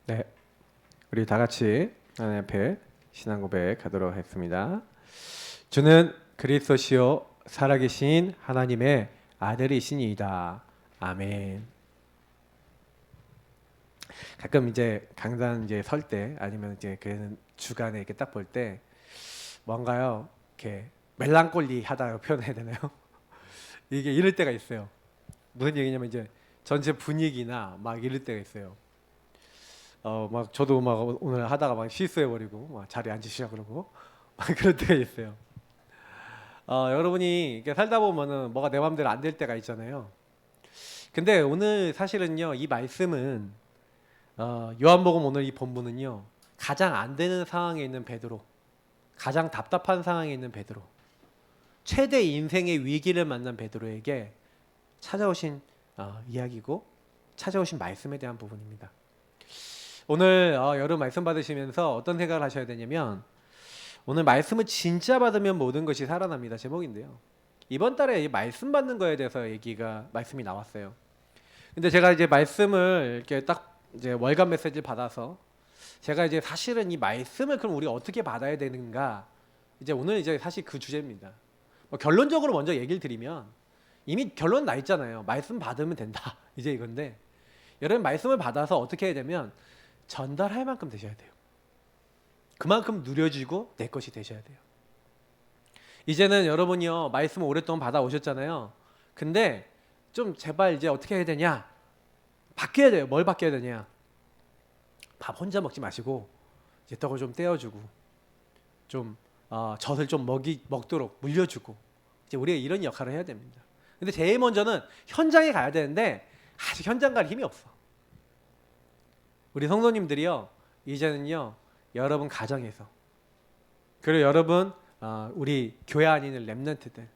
네, 우리 다 같이 하나님 앞에 신앙 고백하도록 하겠습니다. 주는 그리스도시요 살아계신 하나님의 아들이시니이다. 아멘. 가끔 이제 강단 이제 설 때 아니면 이제 그 주간에 이렇게 딱 볼 때 뭔가요? 이렇게 멜랑콜리하다 표현해야 되나요? 이게 이럴 때가 있어요. 무슨 얘기냐면 이제 전체 분위기나 막 이럴 때가 있어요. 막 저도 막 오늘 하다가 막 실수해버리고 막 자리에 앉으시라 그러고 막 그럴 때가 있어요. 여러분이 이렇게 살다 보면은 뭐가 내 마음대로 안 될 때가 있잖아요. 근데 오늘 사실은요, 이 말씀은 요한복음 오늘 이 본문은요, 가장 안 되는 상황에 있는 베드로, 가장 답답한 상황에 있는 베드로, 최대 인생의 위기를 만난 베드로에게 찾아오신 이야기고 찾아오신 말씀에 대한 부분입니다. 오늘 여러분 말씀 받으시면서 어떤 생각을 하셔야 되냐면, 오늘 말씀을 진짜 받으면 모든 것이 살아납니다 제목인데요. 이번 달에 이 말씀 받는 거에 대해서 말씀이 나왔어요. 근데 제가 이제 말씀을 이렇게 딱 이제 월간 메시지를 받아서 제가 이제 사실은 이 말씀을 그럼 우리가 어떻게 받아야 되는가, 이제 오늘 이제 사실 그 주제입니다. 결론적으로 먼저 얘기를 드리면 이미 결론 나 있잖아요. 말씀 받으면 된다 이제 이건데, 여러분 말씀을 받아서 어떻게 해야 되면 전달할 만큼 되셔야 돼요. 그만큼 누려지고 내 것이 되셔야 돼요. 이제는 여러분이요, 말씀을 오랫동안 받아오셨잖아요. 근데 좀 제발 이제 어떻게 해야 되냐, 바뀌어야 돼요. 뭘 바뀌어야 되냐, 밥 혼자 먹지 마시고 이제 떡을 좀 떼어주고 좀 젖을 좀 먹도록 물려주고, 이제 우리가 이런 역할을 해야 됩니다. 근데 제일 먼저는 현장에 가야 되는데 아직 현장 갈 힘이 없어. 우리 성도님들이요, 이제는요, 여러분 가정에서, 그리고 여러분 우리 교회 안에 있는 렘넌트들,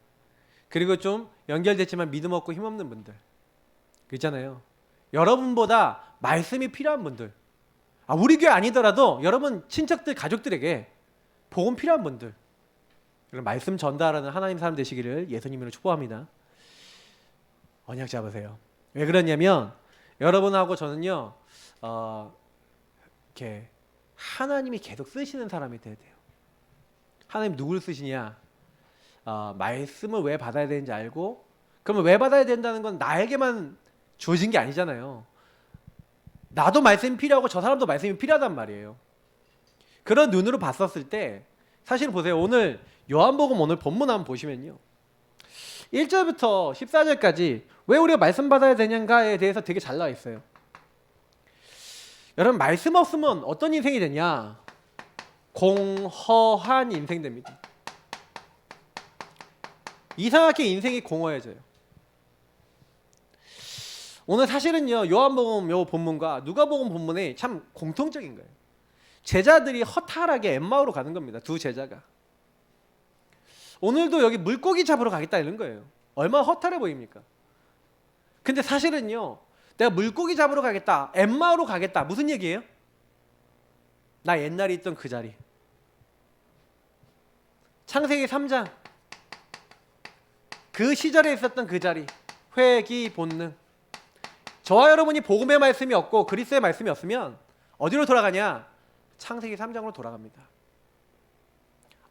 그리고 좀 연결됐지만 믿음 없고 힘없는 분들 있잖아요. 여러분보다 말씀이 필요한 분들, 우리 교회 아니더라도 여러분 친척들 가족들에게 복음 필요한 분들, 그런 말씀 전달하는 하나님 사람 되시기를 예수님으로 축복합니다. 언약 잡으세요. 왜 그러냐면 여러분하고 저는요, 이렇게 하나님이 계속 쓰시는 사람이 돼야 돼요. 하나님 누구를 쓰시냐? 말씀을 왜 받아야 되는지 알고, 그러면 왜 받아야 된다는 건 나에게만 주어진 게 아니잖아요. 나도 말씀이 필요하고 저 사람도 말씀이 필요하단 말이에요. 그런 눈으로 봤었을 때 사실 보세요. 오늘 요한복음 오늘 본문 한번 보시면요, 1절부터 14절까지 왜 우리가 말씀 받아야 되냐에 대해서 되게 잘 나와 있어요. 여러분 말씀 없으면 어떤 인생이 되냐? 공허한 인생 됩니다. 이상하게 인생이 공허해져요. 오늘 사실은요, 요한복음 요 본문과 누가복음 본문이 참 공통적인 거예요. 제자들이 허탈하게 엠마오로 가는 겁니다. 두 제자가. 오늘도 여기 물고기 잡으러 가겠다 이런 거예요. 얼마나 허탈해 보입니까? 근데 사실은요, 내가 물고기 잡으러 가겠다, 엠마오로 가겠다, 무슨 얘기예요? 나 옛날에 있던 그 자리, 창세기 3장 그 시절에 있었던 그 자리, 회귀 본능. 저와 여러분이 복음의 말씀이 없고 그리스도의 말씀이 없으면 어디로 돌아가냐? 창세기 3장으로 돌아갑니다.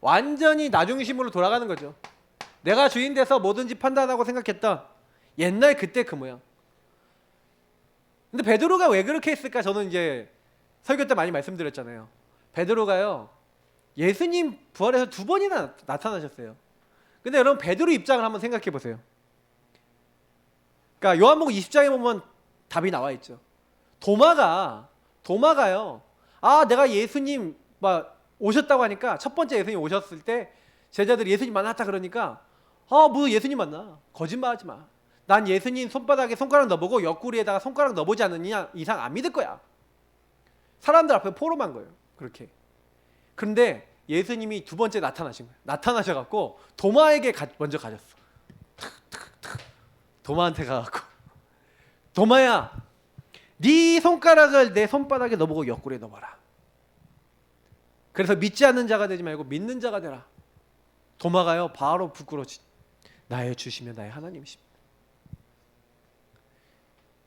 완전히 나중심으로 돌아가는 거죠. 내가 주인 돼서 뭐든지 판단하고 생각했던 옛날 그때 그 모양. 근데 베드로가 왜 그렇게 했을까? 저는 이제 설교 때 많이 말씀드렸잖아요. 베드로가요, 예수님 부활해서 2번이나 나타나셨어요. 근데 여러분 베드로 입장을 한번 생각해 보세요. 그러니까 요한복음 20장에 보면 답이 나와 있죠. 도마가요, 내가 예수님 오셨다고 하니까, 첫 번째 예수님 오셨을 때 제자들이 예수님 만났다 그러니까, 뭐 예수님 만나, 거짓말하지 마, 난 예수님 손바닥에 손가락 넣어보고 옆구리에다가 손가락 넣어보지 않느냐 이상 안 믿을 거야. 사람들 앞에 포럼한 거예요. 그렇게. 그런데 예수님이 2번째 나타나신 거예요. 나타나셔갖고 도마에게 먼저 가셨어. 도마한테 가갖고, 도마야, 네 손가락을 내 손바닥에 넣어보고 옆구리에 넣어봐라. 그래서 믿지 않는 자가 되지 말고 믿는 자가 되라. 도마가요, 바로 부끄러워지. 나의 주시며 나의 하나님이십니다.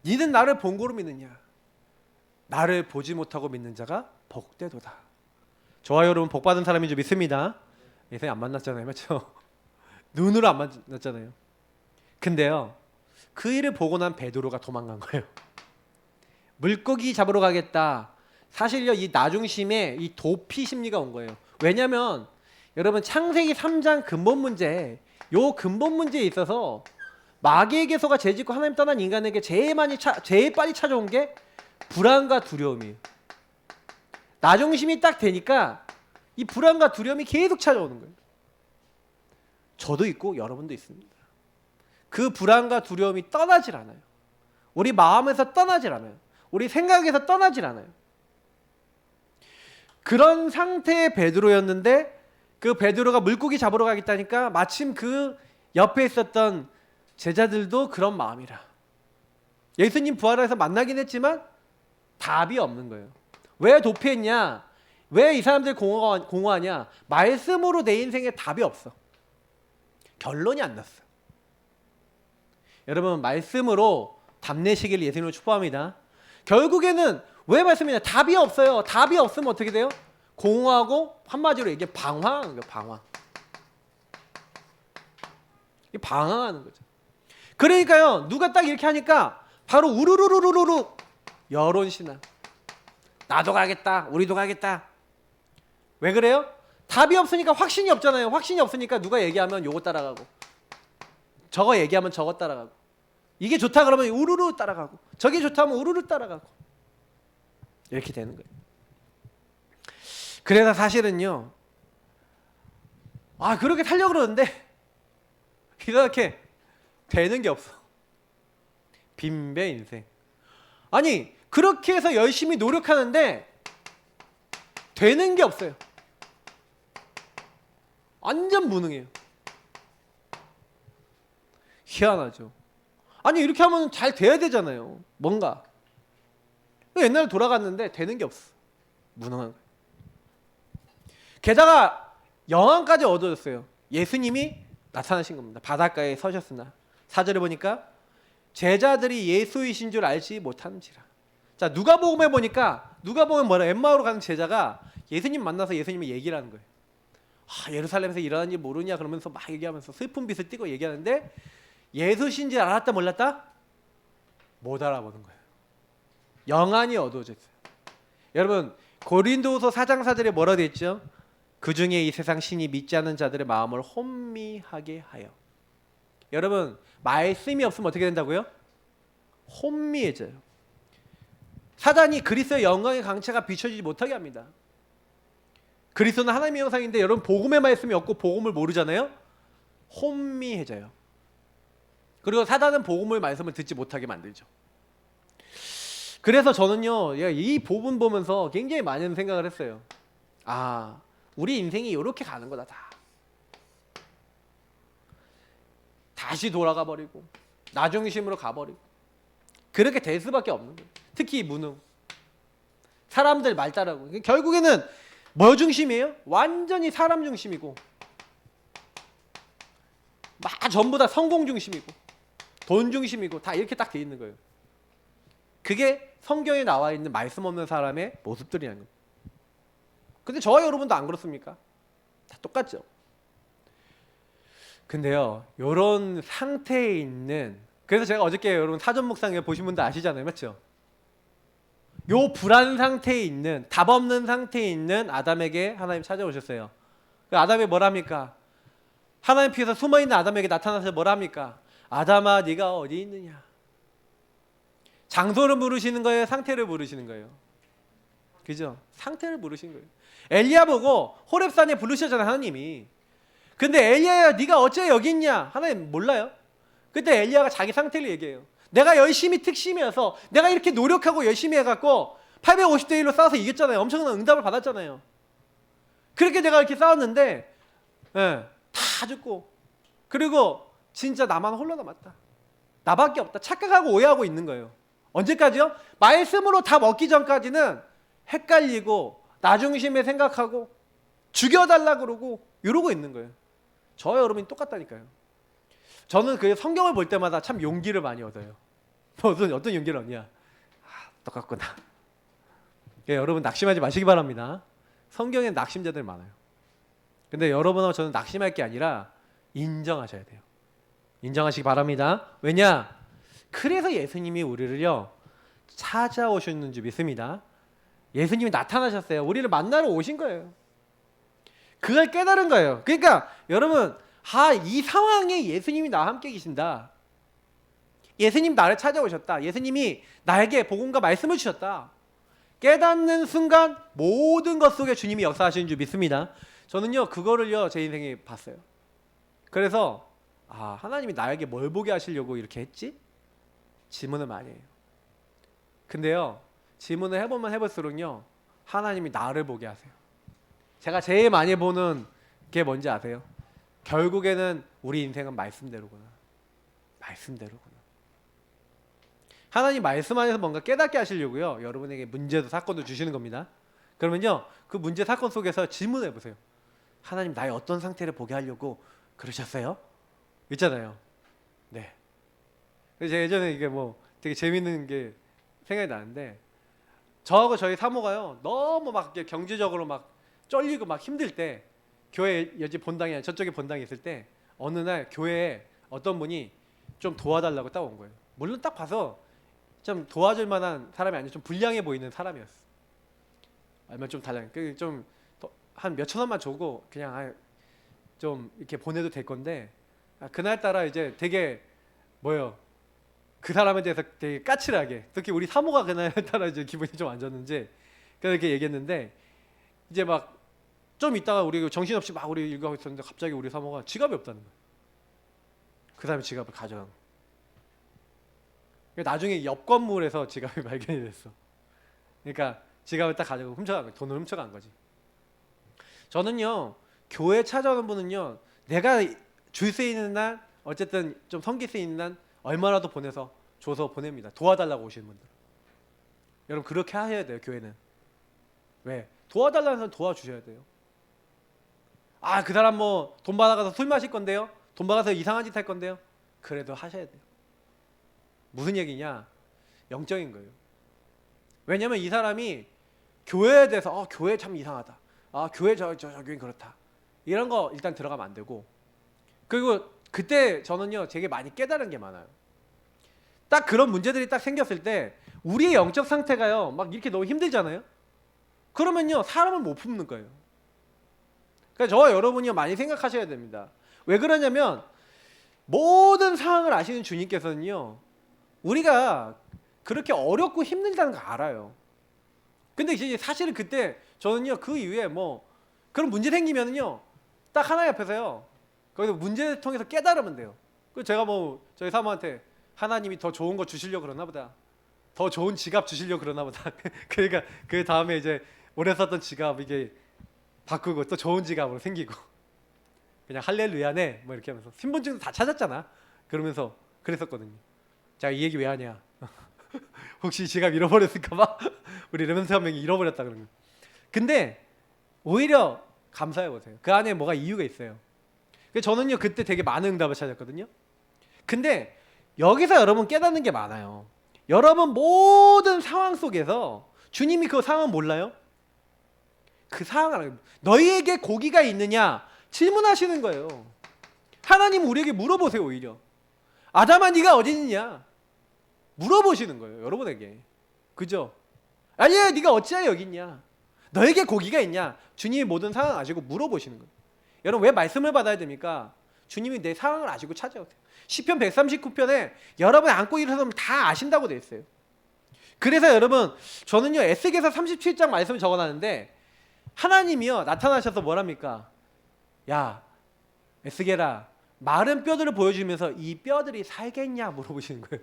니는 나를 본고로 믿느냐? 나를 보지 못하고 믿는 자가 복되도다. 저와 여러분 복 받은 사람인 줄 믿습니다. 예수님 안 만났잖아요, 맞죠? 눈으로 안 만났잖아요. 근데요, 그 일을 보고 난 베드로가 도망간 거예요. 물고기 잡으러 가겠다. 사실요, 이 나중심에 이 도피 심리가 온 거예요. 왜냐하면 여러분 창세기 3장 근본 문제, 요 근본 문제에 있어서 마귀의 계소가 죄짓고 하나님 떠난 인간에게 제일 빨리 찾아온 게 불안과 두려움이에요. 나중심이 딱 되니까 이 불안과 두려움이 계속 찾아오는 거예요. 저도 있고 여러분도 있습니다. 그 불안과 두려움이 떠나질 않아요. 우리 마음에서 떠나질 않아요. 우리 생각에서 떠나질 않아요. 그런 상태의 베드로였는데 그 베드로가 물고기 잡으러 가겠다니까 마침 그 옆에 있었던 제자들도 그런 마음이라. 예수님 부활해서 만나긴 했지만 답이 없는 거예요. 왜 도피했냐? 왜 이 사람들 공허하냐? 말씀으로 내 인생에 답이 없어. 결론이 안 났어. 여러분 말씀으로 답내시길 예수님으로 축복합니다. 결국에는 왜 말씀이냐? 답이 없어요. 답이 없으면 어떻게 돼요? 공허하고 한마디로 이게 방황하는 거예요. 방황. 이게 방황하는 거죠. 그러니까요. 누가 딱 이렇게 하니까 바로 우르르르르르 여론 신앙. 나도 가겠다. 우리도 가겠다. 왜 그래요? 답이 없으니까 확신이 없잖아요. 확신이 없으니까 누가 얘기하면 요거 따라가고 저거 얘기하면 저거 따라가고 이게 좋다 그러면 우르르 따라가고 저게 좋다면 우르르 따라가고 이렇게 되는 거예요. 그래서 사실은요. 그렇게 살려고 그러는데 이렇게 되는 게 없어. 빈배 인생. 아니 그렇게 해서 열심히 노력하는데 되는 게 없어요. 완전 무능해요. 희한하죠. 아니 이렇게 하면 잘 돼야 되잖아요. 뭔가 옛날에 돌아갔는데 되는 게 없어. 무능한 거예요. 게다가 영안까지 얻어졌어요. 예수님이 나타나신 겁니다. 바닷가에 서셨으나 4절에 보니까 제자들이 예수이신 줄 알지 못하는지라. 자 누가복음에 보니까 누가복음에 뭐라 엠마오로 가는 제자가 예수님 만나서 예수님이 얘기를 하는 거예요. 예루살렘에서 일어난 일 모르냐 그러면서 막 얘기하면서 슬픈 빛을 띠고 얘기하는데 예수신지 알았다 몰랐다? 못 알아보는 거예요. 영안이 어두워졌어요. 여러분 고린도후서 4장 4절에 뭐라 되어 있죠? 그 중에 이 세상 신이 믿지 않는 자들의 마음을 혼미하게 하여. 여러분 말씀이 없으면 어떻게 된다고요? 혼미해져요. 사단이 그리스도의 영광의 강체가 비춰지지 못하게 합니다. 그리스도는 하나님의 형상인데 여러분 복음의 말씀이 없고 복음을 모르잖아요. 혼미해져요. 그리고 사단은 복음의 말씀을 듣지 못하게 만들죠. 그래서 저는요 이 복음 보면서 굉장히 많은 생각을 했어요. 우리 인생이 이렇게 가는 거다. 다시 돌아가 버리고 나중심으로 가버리고 그렇게 될 수밖에 없는 거예요. 특히 무능 사람들 말 따르고 결국에는 뭐 중심이에요? 완전히 사람 중심이고 막 전부 다 성공 중심이고 돈 중심이고 다 이렇게 딱 돼 있는 거예요. 그게 성경에 나와 있는 말씀 없는 사람의 모습들이라는 거예요. 근데 저와 여러분도 안 그렇습니까? 다 똑같죠. 근데요 이런 상태에 있는 그래서 제가 어저께 여러분 사전 묵상에 보신 분들 아시잖아요. 맞죠? 요 불안 상태에 있는 답 없는 상태에 있는 아담에게 하나님 찾아오셨어요. 그 아담이 뭐랍니까? 하나님 피해서 숨어있는 아담에게 나타나서 뭐랍니까? 아담아 네가 어디 있느냐? 장소를 물으시는 거예요? 상태를 물으시는 거예요? 그죠? 상태를 물으신 거예요. 엘리야 보고 호렙산에 부르셨잖아요. 하나님이. 근데 엘리야야 네가 어째 여기 있냐? 하나님 몰라요. 그때 엘리야가 자기 상태를 얘기해요. 내가 열심히 특심이어서 내가 이렇게 노력하고 열심히 해갖고 850대 1로 싸워서 이겼잖아요. 엄청난 응답을 받았잖아요. 그렇게 내가 이렇게 싸웠는데 다 죽고 그리고 진짜 나만 홀로 남았다. 나밖에 없다. 착각하고 오해하고 있는 거예요. 언제까지요? 말씀으로 다 먹기 전까지는 헷갈리고 나중심에 생각하고 죽여달라 그러고 이러고 있는 거예요. 저와 여러분이 똑같다니까요. 저는 그 성경을 볼 때마다 참 용기를 많이 얻어요. 어떤 용기를 얻냐? 똑같구나. 예, 여러분 낙심하지 마시기 바랍니다. 성경엔 낙심자들 많아요. 근데 여러분하고 저는 낙심할 게 아니라 인정하셔야 돼요. 인정하시기 바랍니다. 왜냐? 그래서 예수님이 우리를요 찾아오셨는 줄 믿습니다. 예수님이 나타나셨어요. 우리를 만나러 오신 거예요. 그걸 깨달은 거예요. 그러니까 여러분, 이 상황에 예수님이 나와 함께 계신다. 예수님 나를 찾아오셨다. 예수님이 나에게 복음과 말씀을 주셨다. 깨닫는 순간 모든 것 속에 주님이 역사하시는 줄 믿습니다. 저는요 그거를요 제 인생에 봤어요. 그래서 하나님이 나에게 뭘 보게 하시려고 이렇게 했지? 질문을 많이 해요. 근데요 질문을 해보면 해볼수록요 하나님이 나를 보게 하세요. 제가 제일 많이 보는 게 뭔지 아세요? 결국에는 우리 인생은 말씀대로구나. 말씀대로구나. 하나님 말씀 안에서 뭔가 깨닫게 하시려고요 여러분에게 문제도 사건도 주시는 겁니다. 그러면요 그 문제 사건 속에서 질문해 보세요. 하나님 나의 어떤 상태를 보게 하려고 그러셨어요? 있잖아요. 네. 그래서 제가 예전에 이게 뭐 되게 재밌는 게 생각이 나는데, 저하고 저희 사모가요 너무 막 이렇게 경제적으로 막 쫄리고 막 힘들 때, 교회 여기 본당이 아니라 저쪽에 본당이 있을 때 어느 날 교회에 어떤 분이 좀 도와달라고 딱 온 거예요. 물론 딱 봐서 좀 도와줄 만한 사람이 아니라 좀 불량해 보이는 사람이었어. 얼마 좀 달라. 좀 한 몇천 원만 주고 그냥 좀 이렇게 보내도 될 건데, 그날따라 이제 되게 그 사람에 대해서 되게 까칠하게, 특히 우리 사모가 그날따라 이제 기분이 좀 안 좋았는지 그렇게 얘기했는데, 이제 막 좀 있다가 우리 정신없이 막 우리 일하고 있었는데 갑자기 우리 사모가 지갑이 없다는 거야. 그 사람이 지갑을 가져간 거야. 나중에 옆 건물에서 지갑이 발견이 됐어. 그러니까 지갑을 딱 가지고 훔쳐간 거야. 돈을 훔쳐간 거지. 저는요 교회 찾아오는 분은요 내가 줄 수 있는 날, 어쨌든 좀 섬길 수 있는 날 얼마라도 줘서 보냅니다. 도와달라고 오시는 분들. 여러분 그렇게 하셔야 돼요. 교회는. 왜? 도와달라는 사람 도와주셔야 돼요. 그 사람 뭐 돈 받아가서 술 마실 건데요, 돈 받아서 이상한 짓 할 건데요, 그래도 하셔야 돼요. 무슨 얘기냐? 영적인 거예요. 왜냐면 이 사람이 교회에 대해서 교회 참 이상하다, 교회 저 교회 그렇다, 이런 거 일단 들어가면 안 되고, 그리고 그때 저는요 되게 많이 깨달은 게 많아요. 딱 그런 문제들이 딱 생겼을 때 우리의 영적 상태가요 막 이렇게 너무 힘들잖아요. 그러면요 사람을 못 품는 거예요. 그러니까 저와 여러분이요 많이 생각하셔야 됩니다. 왜 그러냐면 모든 상황을 아시는 주님께서는요 우리가 그렇게 어렵고 힘들다는 거 알아요. 근데 이제 사실은 그때 저는요 그 이후에 뭐 그런 문제 생기면은요 딱 하나의 앞에서요 거기서 문제를 통해서 깨달으면 돼요. 그래서 제가 뭐 저희 사모한테 하나님이 더 좋은 거 주시려고 그러나 보다, 더 좋은 지갑 주시려고 그러나 보다. 그러니까 그 다음에 이제 오래 썼던 지갑 이게 바꾸고 또 좋은 지갑으로 생기고, 그냥 할렐루야네 뭐 이렇게 하면서 신분증도 다 찾았잖아 그러면서 그랬었거든요. 자, 이 얘기 왜 하냐? 혹시 지갑 잃어버렸을까봐 우리 레몬트 한 명이 잃어버렸다 그러면. 근데 오히려 감사해 보세요. 그 안에 뭐가 이유가 있어요. 저는요 그때 되게 많은 응답을 찾았거든요. 근데 여기서 여러분 깨닫는 게 많아요. 여러분 모든 상황 속에서 주님이 그 상황 몰라요? 그 상황을 너희에게 고기가 있느냐 질문하시는 거예요. 하나님 우리에게 물어보세요. 오히려 아담아 네가 어디 있느냐 물어보시는 거예요. 여러분에게. 그죠? 아니야 네가 어찌하여 여기 있냐, 너에게 고기가 있냐, 주님이 모든 상황을 아시고 물어보시는 거예요. 여러분 왜 말씀을 받아야 됩니까? 주님이 내 상황을 아시고 찾아오세요. 시편 139편에 여러분 안고 일어서면 다 아신다고 되어 있어요. 그래서 여러분 저는요 에스겔서 37장 말씀을 적어놨는데, 하나님이요 나타나셔서 뭐랍니까? 야 에스겔아 마른 뼈들을 보여주면서 이 뼈들이 살겠냐 물어보시는 거예요.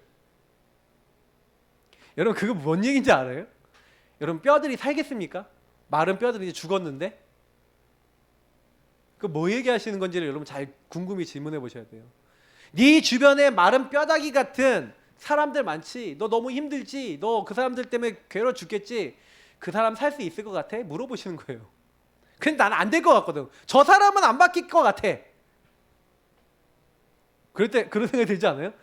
여러분 그거 뭔 얘기인지 알아요? 여러분 뼈들이 살겠습니까? 마른 뼈들이 이제 죽었는데? 그 뭐 얘기하시는 건지를 여러분 잘 궁금히 질문해 보셔야 돼요. 네 주변에 마른 뼈다귀 같은 사람들 많지? 너 너무 힘들지? 너 그 사람들 때문에 괴로워 죽겠지? 그 사람 살 수 있을 것 같아? 물어보시는 거예요. 근데 나는 안 될 것 같거든. 저 사람은 안 바뀔 것 같아. 그럴 때 그런 생각이 들지 않아요?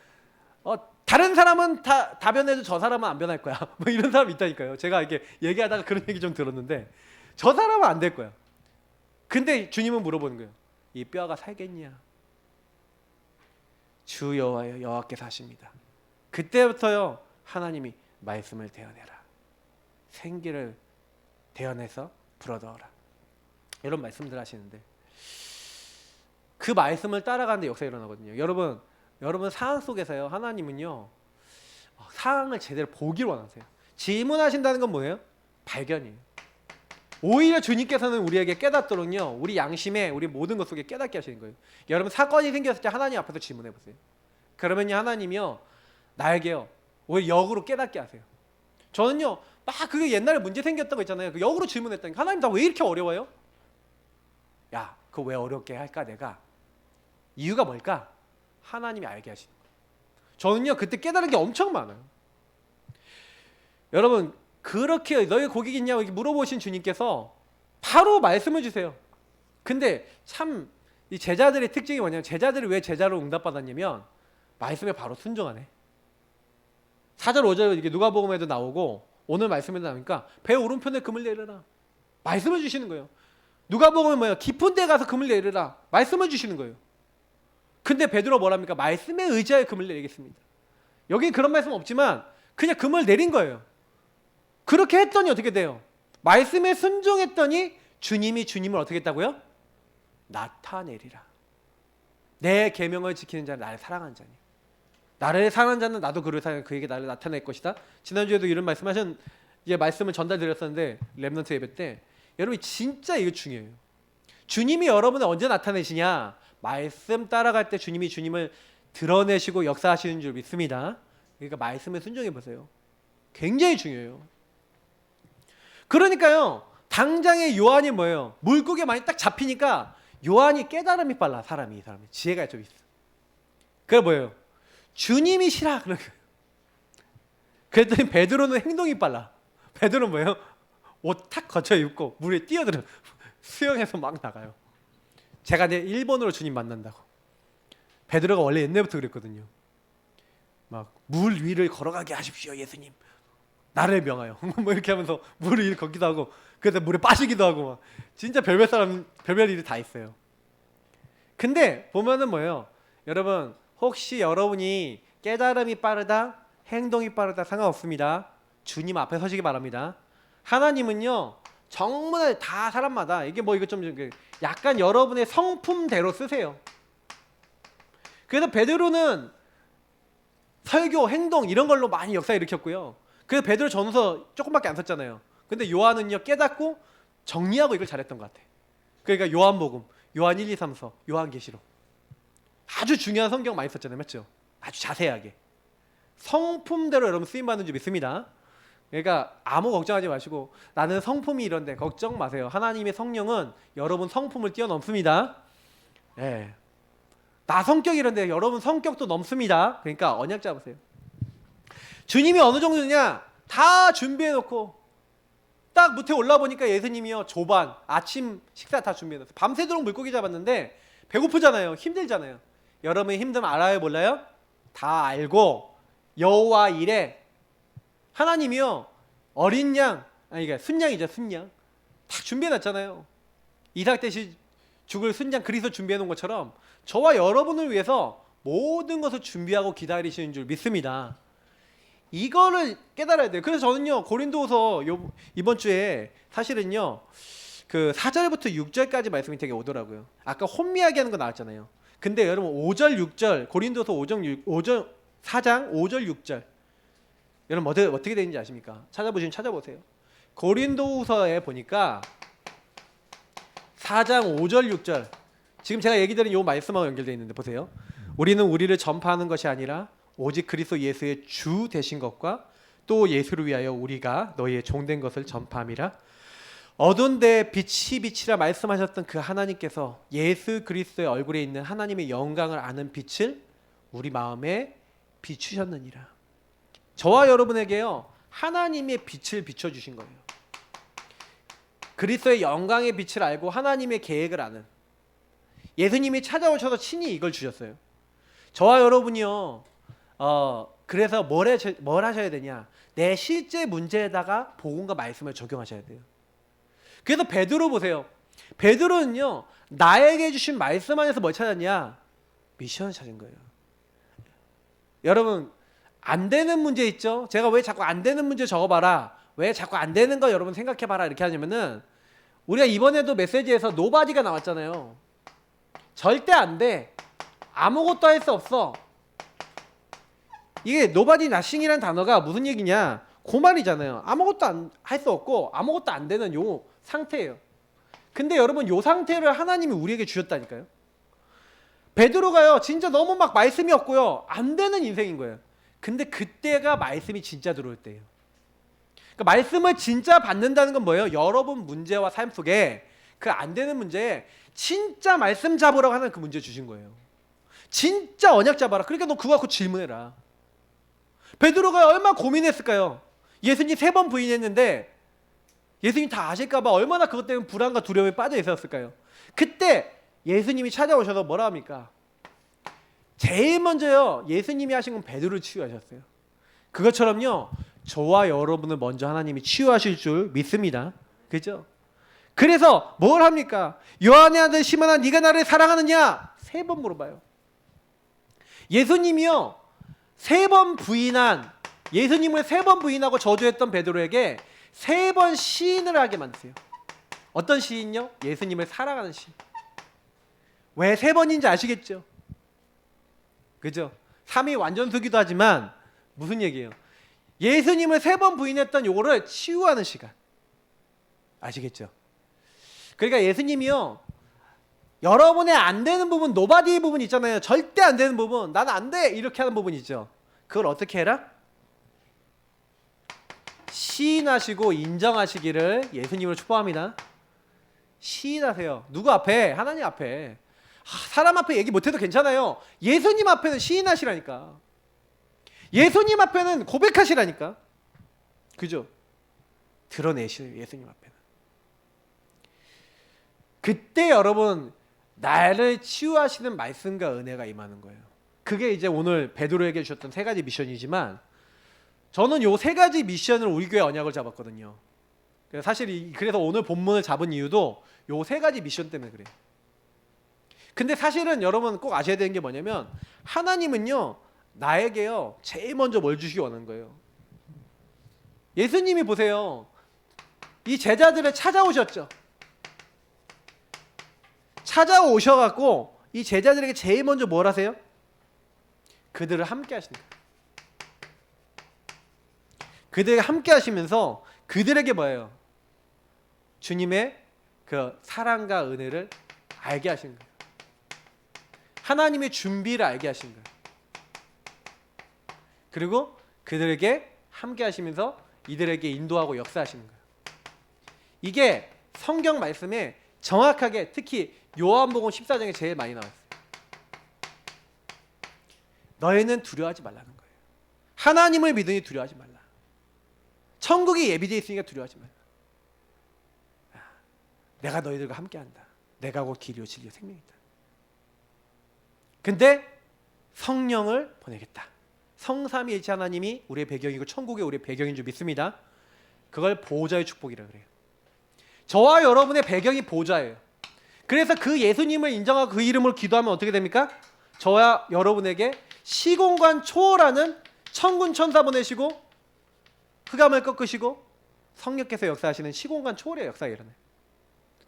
다른 사람은 다 변해도 저 사람은 안 변할 거야. 뭐 이런 사람 있다니까요. 제가 이게 얘기하다가 그런 얘기 좀 들었는데 저 사람은 안 될 거야. 근데 주님은 물어보는 거예요. 이 뼈가 살겠냐? 주 여호와여 여호와께서 하십니다. 그때부터요 하나님이 말씀을 대어내라. 생기를 대어내서 불어넣어라. 이런 말씀들 하시는데 그 말씀을 따라가는데 역사가 일어나거든요. 여러분 상황 속에서요 하나님은요 상황을 제대로 보기를 원하세요. 질문하신다는 건 뭐예요? 발견이에요. 오히려 주님께서는 우리에게 깨닫도록요 우리 양심에 우리 모든 것 속에 깨닫게 하시는 거예요. 여러분 사건이 생겼을 때 하나님 앞에서 질문해 보세요. 그러면요 하나님이요 나에게요 오히려 역으로 깨닫게 하세요. 저는요 막 그게 옛날에 문제 생겼던 거 있잖아요. 그 역으로 질문했다니까 하나님 나 왜 이렇게 어려워요? 야 그거 왜 어렵게 할까 내가? 이유가 뭘까? 하나님이 알게 하시는 거예요. 저는요 그때 깨달은 게 엄청 많아요. 여러분 그렇게 너희 고객 있냐고 물어보신 주님께서 바로 말씀을 주세요. 근데 참 이 제자들의 특징이 뭐냐면 제자들이 왜 제자로 응답받았냐면 말씀에 바로 순종하네. 4절 5절 이게 누가복음에도 나오고 오늘 말씀에도 나오니까 배 오른편에 금을 내리라 말씀을 주시는 거예요. 누가복음은 뭐예요? 깊은 데 가서 금을 내리라 말씀을 주시는 거예요. 근데 베드로 뭐랍니까? 말씀에 의지하여 금을 내리겠습니다. 여긴 그런 말씀 없지만 그냥 금을 내린 거예요. 그렇게 했더니 어떻게 돼요? 말씀에 순종했더니 주님이 주님을 어떻게 했다고요? 나타내리라. 내 계명을 지키는 자는 나를 사랑하는 자니. 나를 사랑하는 자는 나도 그를 사랑해 그에게 나를 나타낼 것이다. 지난주에도 이런 말씀을 전달드렸었는데 렘넌트 예배 때 여러분 진짜 이거 중요해요. 주님이 여러분을 언제 나타내시냐? 말씀 따라갈 때 주님이 주님을 드러내시고 역사하시는 줄 믿습니다. 그러니까 말씀에 순종해 보세요. 굉장히 중요해요. 그러니까요 당장에 요한이 뭐예요? 물고기에 많이 딱 잡히니까 요한이 깨달음이 빨라. 사람이 지혜가 좀 있어. 그게 뭐예요? 주님이시라 그런 거예요. 그랬더니 베드로는 행동이 빨라. 베드로는 뭐예요? 옷 탁 거쳐 입고 물에 뛰어들어 수영해서 막 나가요. 제가 내 1번으로 주님 만난다고. 베드로가 원래 옛날부터 그랬거든요. 막 물 위를 걸어가게 하십시오 예수님. 나를 명하여. 뭐 이렇게 하면서 물 위를 걷기도 하고 그래서 물에 빠지기도 하고 막 진짜 별별 일이 다 있어요. 근데 보면은 뭐예요? 여러분 혹시 여러분이 깨달음이 빠르다, 행동이 빠르다 상관없습니다. 주님 앞에 서시기 바랍니다. 하나님은요 정말 다 사람마다 이게 뭐 이거 좀 약간 여러분의 성품대로 쓰세요. 그래서 베드로는 설교, 행동 이런 걸로 많이 역사 일으켰고요. 그래서 베드로 전서 조금밖에 안 썼잖아요. 근데 요한은요 깨닫고 정리하고 이걸 잘했던 것 같아. 그러니까 요한복음, 요한 1, 2, 3서, 요한계시록 아주 중요한 성경 많이 썼잖아요. 맞죠? 아주 자세하게 성품대로 여러분 쓰임받는 줄 믿습니다. 그러니까 아무 걱정하지 마시고 나는 성품이 이런데 걱정 마세요. 하나님의 성령은 여러분 성품을 뛰어넘습니다. 네. 나 성격이 이런데 여러분 성격도 넘습니다. 그러니까 언약 잡으세요. 주님이 어느 정도냐 다 준비해놓고 딱 무태 올라보니까 예수님이요 조반 아침 식사 다 준비해놨어요. 밤새도록 물고기 잡았는데 배고프잖아요. 힘들잖아요. 여러분 힘듦 알아요 몰라요? 다 알고 여호와 이레 하나님이요 어린 양 아니 그러니까 순양이죠. 순양 다 준비해놨잖아요. 이삭 대신 죽을 순양 그리스도 준비해놓은 것처럼 저와 여러분을 위해서 모든 것을 준비하고 기다리시는 줄 믿습니다. 이거를 깨달아야 돼요. 그래서 저는요 고린도후서 이번 주에 사실은요 그 4절부터 6절까지 말씀이 되게 오더라고요. 아까 혼미하게 하는 거 나왔잖아요. 근데 여러분 5절 6절 고린도서 4장 5절 6절 여러분 어떻게 되는지 아십니까? 찾아보시면 찾아보세요. 고린도후서에 보니까 4장 5절 6절 지금 제가 얘기 드린 이 말씀하고 연결되어 있는데 보세요. 우리는 우리를 전파하는 것이 아니라 오직 그리스도 예수의 주 되신 것과 또 예수를 위하여 우리가 너희의 종된 것을 전파함이라. 어두운 데에 빛이 비치라 말씀하셨던 그 하나님께서 예수 그리스도의 얼굴에 있는 하나님의 영광을 아는 빛을 우리 마음에 비추셨느니라. 저와 여러분에게요 하나님의 빛을 비춰주신 거예요. 그리스도의 영광의 빛을 알고 하나님의 계획을 아는 예수님이 찾아오셔서 친히 이걸 주셨어요. 저와 여러분이요 그래서 뭘 하셔야 되냐? 내 실제 문제에다가 복음과 말씀을 적용하셔야 돼요. 그래서 베드로 보세요. 베드로는요, 나에게 주신 말씀 안에서 뭘 찾았냐? 미션을 찾은 거예요. 여러분, 안 되는 문제 있죠? 제가 왜 자꾸 안 되는 문제 적어봐라, 왜 자꾸 안 되는 거 여러분 생각해봐라 이렇게 하냐면은, 우리가 이번에도 메시지에서 노바디가 나왔잖아요. 절대 안 돼. 아무것도 할 수 없어. 이게 nobody nothing이라는 단어가 무슨 얘기냐? 그 말이잖아요. 아무것도 할 수 없고 아무것도 안 되는 요 상태예요. 근데 여러분, 요 상태를 하나님이 우리에게 주셨다니까요. 베드로가요, 진짜 너무 막 말씀이 없고요, 안 되는 인생인 거예요. 근데 그때가 말씀이 진짜 들어올 때예요. 그러니까 말씀을 진짜 받는다는 건 뭐예요? 여러분 문제와 삶 속에 그 안 되는 문제에 진짜 말씀 잡으라고 하는 그 문제 주신 거예요. 진짜 언약 잡아라. 그러니까 너 그거 갖고 질문해라. 베드로가 얼마나 고민했을까요? 예수님 3번 부인했는데 예수님 다 아실까봐 얼마나 그것 때문에 불안과 두려움에 빠져 있었을까요? 그때 예수님이 찾아오셔서 뭐라 합니까? 제일 먼저요, 예수님이 하신 건 베드로를 치유하셨어요. 그것처럼요, 저와 여러분을 먼저 하나님이 치유하실 줄 믿습니다. 그죠? 그래서 뭘 합니까? 요한의 아들 시몬아, 네가 나를 사랑하느냐? 3번 물어봐요. 예수님이요, 3번 부인한, 예수님을 3번 부인하고 저주했던 베드로에게 3번 시인을 하게 만드세요. 어떤 시인요? 예수님을 사랑하는 시인. 왜 3번인지 아시겠죠? 그죠? 3위 완전수기도 하지만 무슨 얘기예요? 예수님을 3번 부인했던 요거를 치유하는 시간. 아시겠죠? 그러니까 예수님이요, 여러분의 안 되는 부분, 노바디의 부분 있잖아요. 절대 안 되는 부분, 난 안 돼 이렇게 하는 부분 있죠. 그걸 어떻게 해라? 시인하시고 인정하시기를 예수님으로 축복합니다. 시인하세요. 누구 앞에? 하나님 앞에. 사람 앞에 얘기 못해도 괜찮아요. 예수님 앞에는 시인하시라니까. 예수님 앞에는 고백하시라니까. 그죠? 드러내시는 예수님 앞에는. 그때 여러분, 나를 치유하시는 말씀과 은혜가 임하는 거예요. 그게 이제 오늘 베드로에게 주셨던 3가지 미션이지만, 저는 요 3가지 미션을 우리 교회 언약을 잡았거든요. 사실 그래서 오늘 본문을 잡은 이유도 요 3가지 미션 때문에 그래요. 근데 사실은 여러분 꼭 아셔야 되는 게 뭐냐면, 하나님은요, 나에게요, 제일 먼저 뭘 주시기 원하는 거예요. 예수님이 보세요, 이 제자들을 찾아오셨죠. 찾아오셔갖고 이 제자들에게 제일 먼저 뭘 하세요? 그들을 함께 하시는 거예요. 그들에게 함께 하시면서 그들에게 뭐예요? 주님의 그 사랑과 은혜를 알게 하시는 거예요. 하나님의 준비를 알게 하시는 거예요. 그리고 그들에게 함께 하시면서 이들에게 인도하고 역사하시는 거예요. 이게 성경 말씀에 정확하게, 특히 요한복음 14장에 제일 많이 나왔어요. 너희는 두려워하지 말라는 거예요. 하나님을 믿으니 두려워하지 말라. 천국이 예비되어 있으니까 두려워하지 말라. 내가 너희들과 함께한다. 내가 곧 길이요 진리요 생명이다. 근데 성령을 보내겠다. 성삼위일체 하나님이 우리의 배경이고 천국이 우리의 배경인 줄 믿습니다. 그걸 보호자의 축복이라고 그래요. 저와 여러분의 배경이 보호자예요. 그래서 그 예수님을 인정하고 그 이름으로 기도하면 어떻게 됩니까? 저와 여러분에게 시공간 초월하는 천군 천사 보내시고 흑암을 꺾으시고 성령께서 역사하시는 시공간 초월의 역사가 일어나요.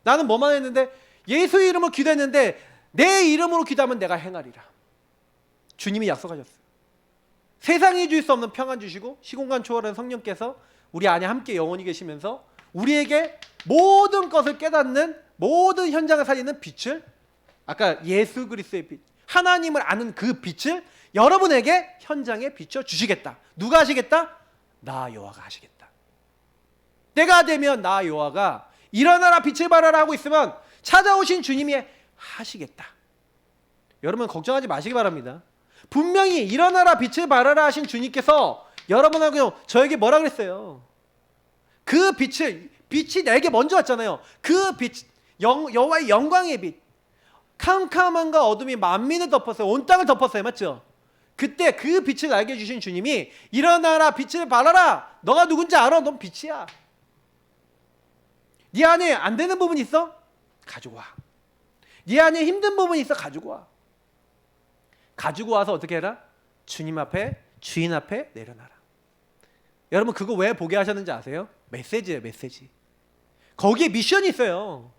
나는 뭐만 했는데, 예수 이름으로 기도했는데 내 이름으로 기도하면 내가 행하리라. 주님이 약속하셨어요. 세상이 줄 수 없는 평안 주시고 시공간 초월한 성령께서 우리 안에 함께 영원히 계시면서 우리에게 모든 것을 깨닫는, 모든 현장을 살리는 빛을, 아까 예수 그리스도의 빛, 하나님을 아는 그 빛을 여러분에게 현장에 비춰 주시겠다. 누가 하시겠다? 나 여호와가 하시겠다. 때가 되면 나 여호와가 일어나라 빛을 발하라 하고 있으면 찾아오신 주님이 하시겠다. 여러분 걱정하지 마시기 바랍니다. 분명히 일어나라 빛을 발하라 하신 주님께서 여러분하고 저에게 뭐라 그랬어요? 그 빛이 내게 먼저 왔잖아요. 그 빛, 여호와의 영광의 빛, 캄캄함과 어둠이 만민을 덮었어요. 온 땅을 덮었어요. 맞죠? 그때 그 빛을 나에게 주신 주님이 일어나라 빛을 발하라. 너가 누군지 알아? 넌 빛이야. 네 안에 안 되는 부분 있어? 가지고 와. 네 안에 힘든 부분 있어? 가지고 와. 가지고 와서 어떻게 해라? 주님 앞에 주인 앞에 내려놔라. 여러분 그거 왜 보게 하셨는지 아세요? 메시지예요. 메시지. 거기에 미션이 있어요.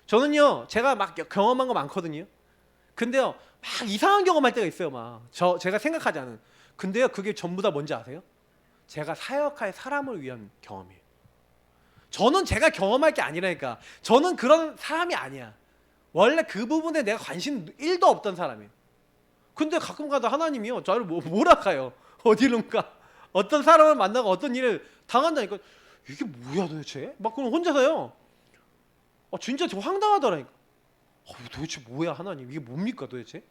저는요 제가 막 경험한 거 많거든요. 근데요 막 이상한 경험할 때가 있어요. 막 제가 생각하지 않은. 근데요 그게 전부 다 뭔지 아세요? 제가 사역할 사람을 위한 경험이에요. 저는 제가 경험할 게 아니라니까. 저는 그런 사람이 아니야. 원래 그 부분에 내가 관심 1도 없던 사람이에요. 근데 가끔가다 하나님이요 저를 몰아가요. 어디론가 어떤 사람을 만나고 어떤 일을 당한다니까. 이게 뭐야 도대체? 막 그럼 혼자서요. 진짜 저 황당하더라니까. 도대체 뭐야 하나님, 이게 뭡니까 도대체?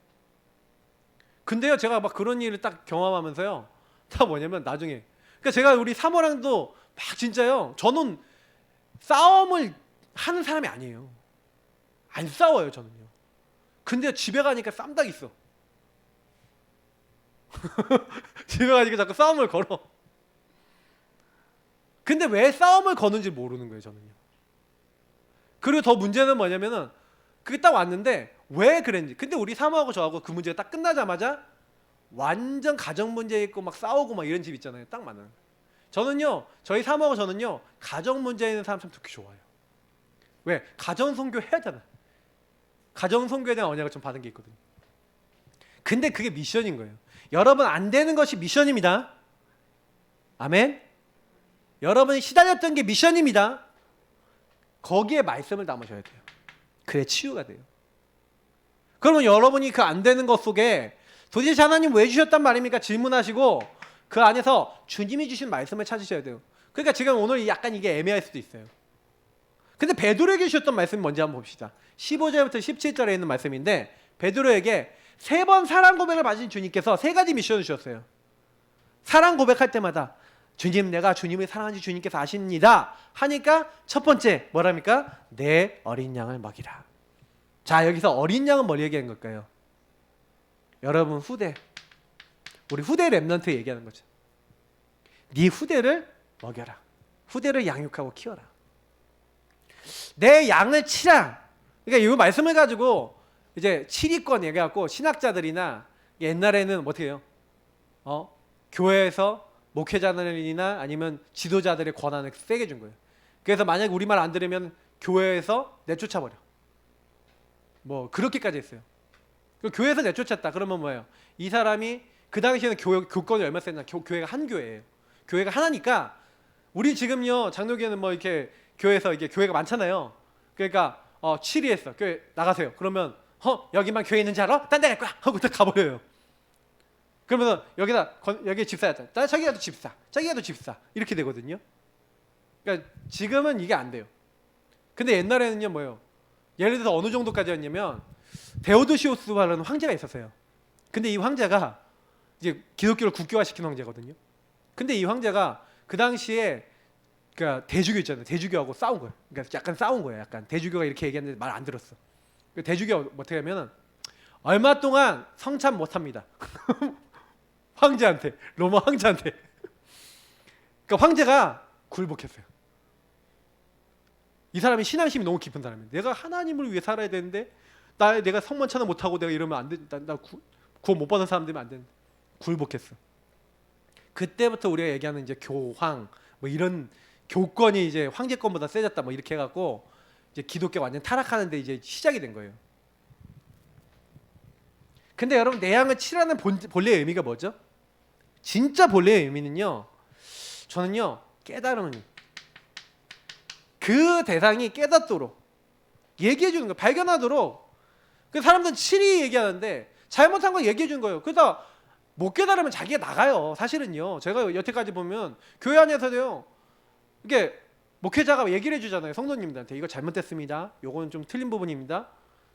근데요 제가 막 그런 일을 딱 경험하면서요 다 뭐냐면 나중에 그러니까 제가 우리 사모랑도 막 진짜요 저는 싸움을 하는 사람이 아니에요. 안 싸워요 저는요. 근데 집에 가니까 쌈딱 있어. 집에 가니까 자꾸 싸움을 걸어. 근데 왜 싸움을 거는지 모르는 거예요 저는요. 그리고 더 문제는 뭐냐면은 그게 딱 왔는데 왜 그랬는지. 근데 우리 사모하고 저하고 그 문제가 딱 끝나자마자 완전 가정 문제 있고 막 싸우고 막 이런 집 있잖아요. 딱 맞는. 저는요 저희 사모하고 저는요 가정 문제 있는 사람 참 듣기 좋아요. 왜? 가정 선교 해야 되나? 가정 선교에 대한 언약을 좀 받은 게 있거든요. 근데 그게 미션인 거예요. 여러분 안 되는 것이 미션입니다. 아멘. 여러분이 시달렸던 게 미션입니다. 거기에 말씀을 담으셔야 돼요. 그래 치유가 돼요. 그러면 여러분이 그 안 되는 것 속에 도대체 하나님 왜 주셨단 말입니까? 질문하시고 그 안에서 주님이 주신 말씀을 찾으셔야 돼요. 그러니까 지금 오늘 약간 이게 애매할 수도 있어요. 근데 베드로에게 주셨던 말씀이 뭔지 한번 봅시다. 15절부터 17절에 있는 말씀인데 베드로에게 3번 사랑 고백을 받으신 주님께서 3가지 미션을 주셨어요. 사랑 고백할 때마다 주님 내가 주님을 사랑하는지 주님께서 아십니다 하니까 첫 번째 뭐랍니까? 내 어린 양을 먹이라. 자 여기서 어린 양은 뭘 얘기하는 걸까요? 여러분 후대, 우리 후대 렘넌트 얘기하는 거죠. 네 후대를 먹여라. 후대를 양육하고 키워라. 내 양을 치라. 그러니까 이 말씀을 가지고 이제 치리권 얘기해갖고 신학자들이나 옛날에는 어떻게 해요? 교회에서 목회자들이나 아니면 지도자들의 권한을 세게 준 거예요. 그래서 만약에 우리 말 안 들으면 교회에서 내쫓아버려. 뭐 그렇게까지 했어요. 교회에서 내쫓았다. 그러면 뭐예요? 이 사람이 그 당시에는 교권이 얼마 셌나? 교회가 한 교회예요. 교회가 하나니까 우리 지금요 장로교회는 뭐 이렇게 교회에서 이게 교회가 많잖아요. 그러니까 치리했어. 교회 나가세요. 그러면 여기만 교회 있는지 알아? 딴 데 갈 거야. 하고 딱 가버려요. 그러면 여기 집사였다. 저기가도 집사, 저기가도 집사 이렇게 되거든요. 그러니까 지금은 이게 안 돼요. 근데 옛날에는요 뭐예요? 예를 들어서 어느 정도까지였냐면 데오도시오스라는 황제가 있었어요. 근데 이 황제가 이제 기독교를 국교화시킨 황제거든요. 근데 이 황제가 그 당시에 그러니까 대주교 있잖아요. 대주교하고 싸운 거예요. 그러니까 약간 싸운 거예요. 약간 대주교가 이렇게 얘기했는데 말 안 들었어. 대주교가 어떻게 하면은 얼마 동안 성참 못합니다. 황제한테, 로마 황제한테. 그러니까 황제가 굴복했어요. 이 사람이 신앙심이 너무 깊은 사람이에요. 내가 하나님을 위해 살아야 되는데 내가 성만찬을 못하고 내가 이러면 안 돼. 나 구원 못 받은 사람 되면 안 되는데 굴복했어. 그때부터 우리가 얘기하는 이제 교황 뭐 이런 교권이 이제 황제권보다 세졌다 뭐 이렇게 해갖고 이제 기독교 완전 타락하는데 이제 시작이 된 거예요. 근데 여러분 내 양을 치라는 본래의 의미가 뭐죠? 진짜 본래의 의미는요. 저는요 깨달음을 그 대상이 깨닫도록 얘기해 주는 거예요. 발견하도록. 그 사람들은 치리 얘기하는데 잘못한 거 얘기해 주는 거예요. 그러다 못 깨달으면 자기가 나가요. 사실은요. 제가 여태까지 보면 교회 안에서도요. 이게 목회자가 얘기를 해주잖아요. 성도님들한테 이거 잘못됐습니다. 요거는 좀 틀린 부분입니다.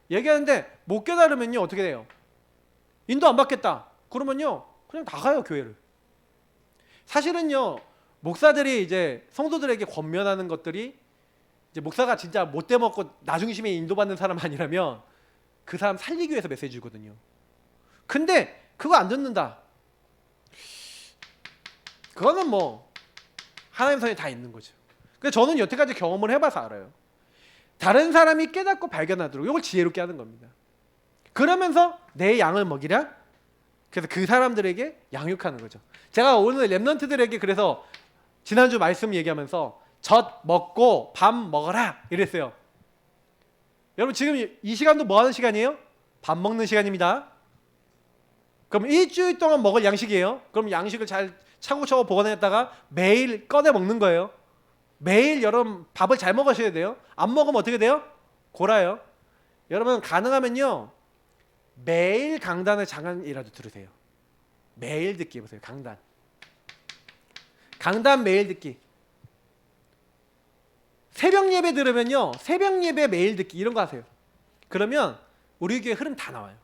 얘기하는데 못 깨달으면요 어떻게 돼요? 인도 안 받겠다. 그러면요 그냥 나가요 교회를. 사실은요 목사들이 이제 성도들에게 권면하는 것들이 이제 목사가 진짜 못돼 먹고 나중심에 인도받는 사람 아니라면 그 사람 살리기 위해서 메시지 주거든요. 근데 그거 안 듣는다. 그거는 뭐 하나님 선이 다 있는 거죠. 그래서 저는 여태까지 경험을 해봐서 알아요. 다른 사람이 깨닫고 발견하도록 이걸 지혜롭게 하는 겁니다. 그러면서 내 양을 먹이라. 그래서 그 사람들에게 양육하는 거죠. 제가 오늘 렘넌트들에게 그래서 지난주 말씀 얘기하면서 젖 먹고 밥 먹어라 이랬어요. 여러분 지금 이 시간도 뭐 하는 시간이에요? 밥 먹는 시간입니다. 그럼 일주일 동안 먹을 양식이에요. 그럼 양식을 잘 차곡차곡 보관했다가 매일 꺼내 먹는 거예요. 매일 여러분 밥을 잘 먹으셔야 돼요. 안 먹으면 어떻게 돼요? 골아요. 여러분 가능하면요 매일 강단을 잠깐이라도 들으세요. 매일 듣기 해보세요. 강단 매일 듣기. 새벽 예배 들으면요 새벽 예배 매일 듣기 이런 거 하세요. 그러면 우리 교회 흐름 다 나와요.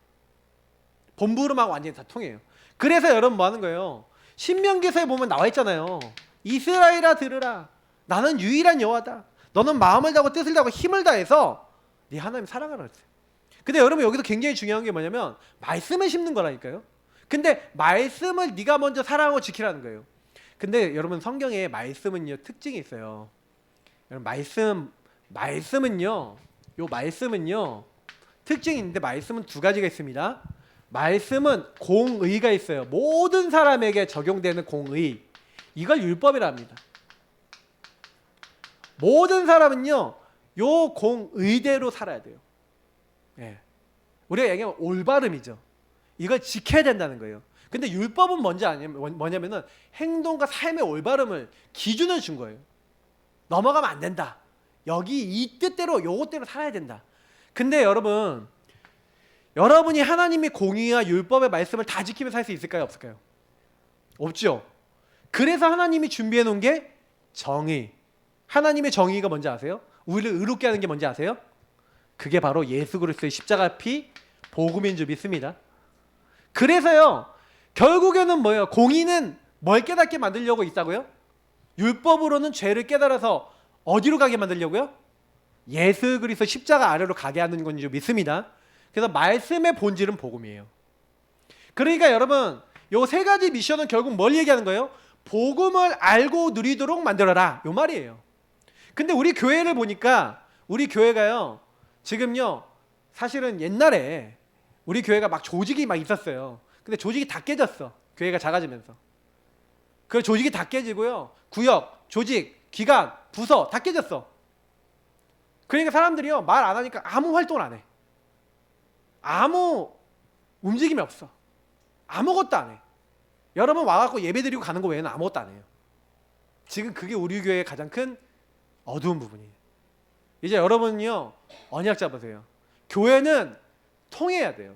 본부 흐름하고 완전히 다 통해요. 그래서 여러분 뭐 하는 거예요? 신명기서에 보면 나와 있잖아요. 이스라엘아 들으라. 나는 유일한 여호와다. 너는 마음을 다하고 뜻을 다하고 힘을 다해서 네 하나님 사랑하라 그랬어요. 근데 여러분 여기서 굉장히 중요한 게 뭐냐면 말씀을 심는 거라니까요. 근데 말씀을 네가 먼저 사랑하고 지키라는 거예요. 근데 여러분 성경에 말씀은요 특징이 있어요. 여러분 말씀은요 특징이 있는데 말씀은 두 가지가 있습니다. 말씀은 공의가 있어요. 모든 사람에게 적용되는 공의. 이걸 율법이라 합니다. 모든 사람은요 요 공의대로 살아야 돼요. 예. 우리가 얘기하면 올바름이죠. 이걸 지켜야 된다는 거예요. 근데 율법은 뭐냐면은 행동과 삶의 올바름을 기준을 준 거예요. 넘어가면 안 된다. 여기 이 뜻대로 요것대로 살아야 된다. 근데 여러분이 하나님의 공의와 율법의 말씀을 다 지키며 살 수 있을까요? 없을까요? 없죠. 그래서 하나님이 준비해 놓은 게 정의. 하나님의 정의가 뭔지 아세요? 우리를 의롭게 하는 게 뭔지 아세요? 그게 바로 예수 그리스도의 십자가 피 복음인 줄 믿습니다. 그래서요 결국에는 뭐예요? 공의는 뭘 깨닫게 만들려고 있다고요? 율법으로는 죄를 깨달아서 어디로 가게 만들려고요? 예수 그리스도 십자가 아래로 가게 하는 건 줄 믿습니다. 그래서 말씀의 본질은 복음이에요. 그러니까 여러분 요 세 가지 미션은 결국 뭘 얘기하는 거예요? 복음을 알고 누리도록 만들어라 요 말이에요. 근데 우리 교회를 보니까 우리 교회가요 지금요 사실은 옛날에 우리 교회가 막 조직이 막 있었어요. 근데 조직이 다 깨졌어. 교회가 작아지면서. 그 조직이 다 깨지고요. 구역, 조직, 기관, 부서 다 깨졌어. 그러니까 사람들이요 말 안 하니까 아무 활동을 안 해. 아무 움직임이 없어. 아무것도 안 해. 여러분 와갖고 예배 드리고 가는 거 외에는 아무것도 안 해요. 지금 그게 우리 교회의 가장 큰 어두운 부분이에요. 이제 여러분은요 언약 잡으세요. 교회는 통해야 돼요.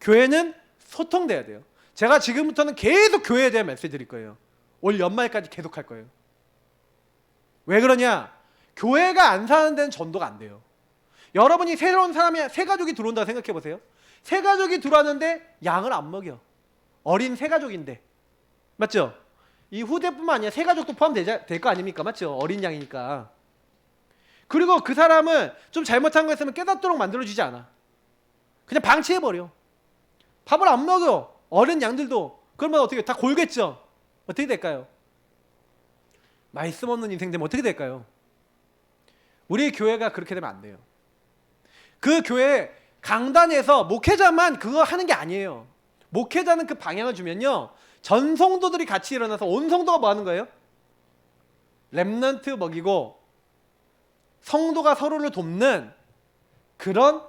교회는 소통돼야 돼요. 제가 지금부터는 계속 교회에 대한 메시지 드릴 거예요. 올 연말까지 계속 할 거예요. 왜 그러냐? 교회가 안 사는 데는 전도가 안 돼요. 여러분이 새로운 사람이 새 가족이 들어온다고 생각해 보세요. 새 가족이 들어왔는데 양을 안 먹여. 어린 새 가족인데 맞죠? 이 후대뿐만 아니라 새 가족도 포함될 거 아닙니까? 맞죠? 어린 양이니까. 그리고 그 사람을 좀 잘못한 거 있으면 깨닫도록 만들어주지 않아. 그냥 방치해버려. 밥을 안 먹여. 어린 양들도. 그러면 어떻게 다 골겠죠? 어떻게 될까요? 말씀 없는 인생 되면 어떻게 될까요? 우리 교회가 그렇게 되면 안 돼요. 그 교회 강단에서 목회자만 그거 하는 게 아니에요. 목회자는 그 방향을 주면요 전 성도들이 같이 일어나서 온 성도가 뭐 하는 거예요? 렘넌트 먹이고 성도가 서로를 돕는 그런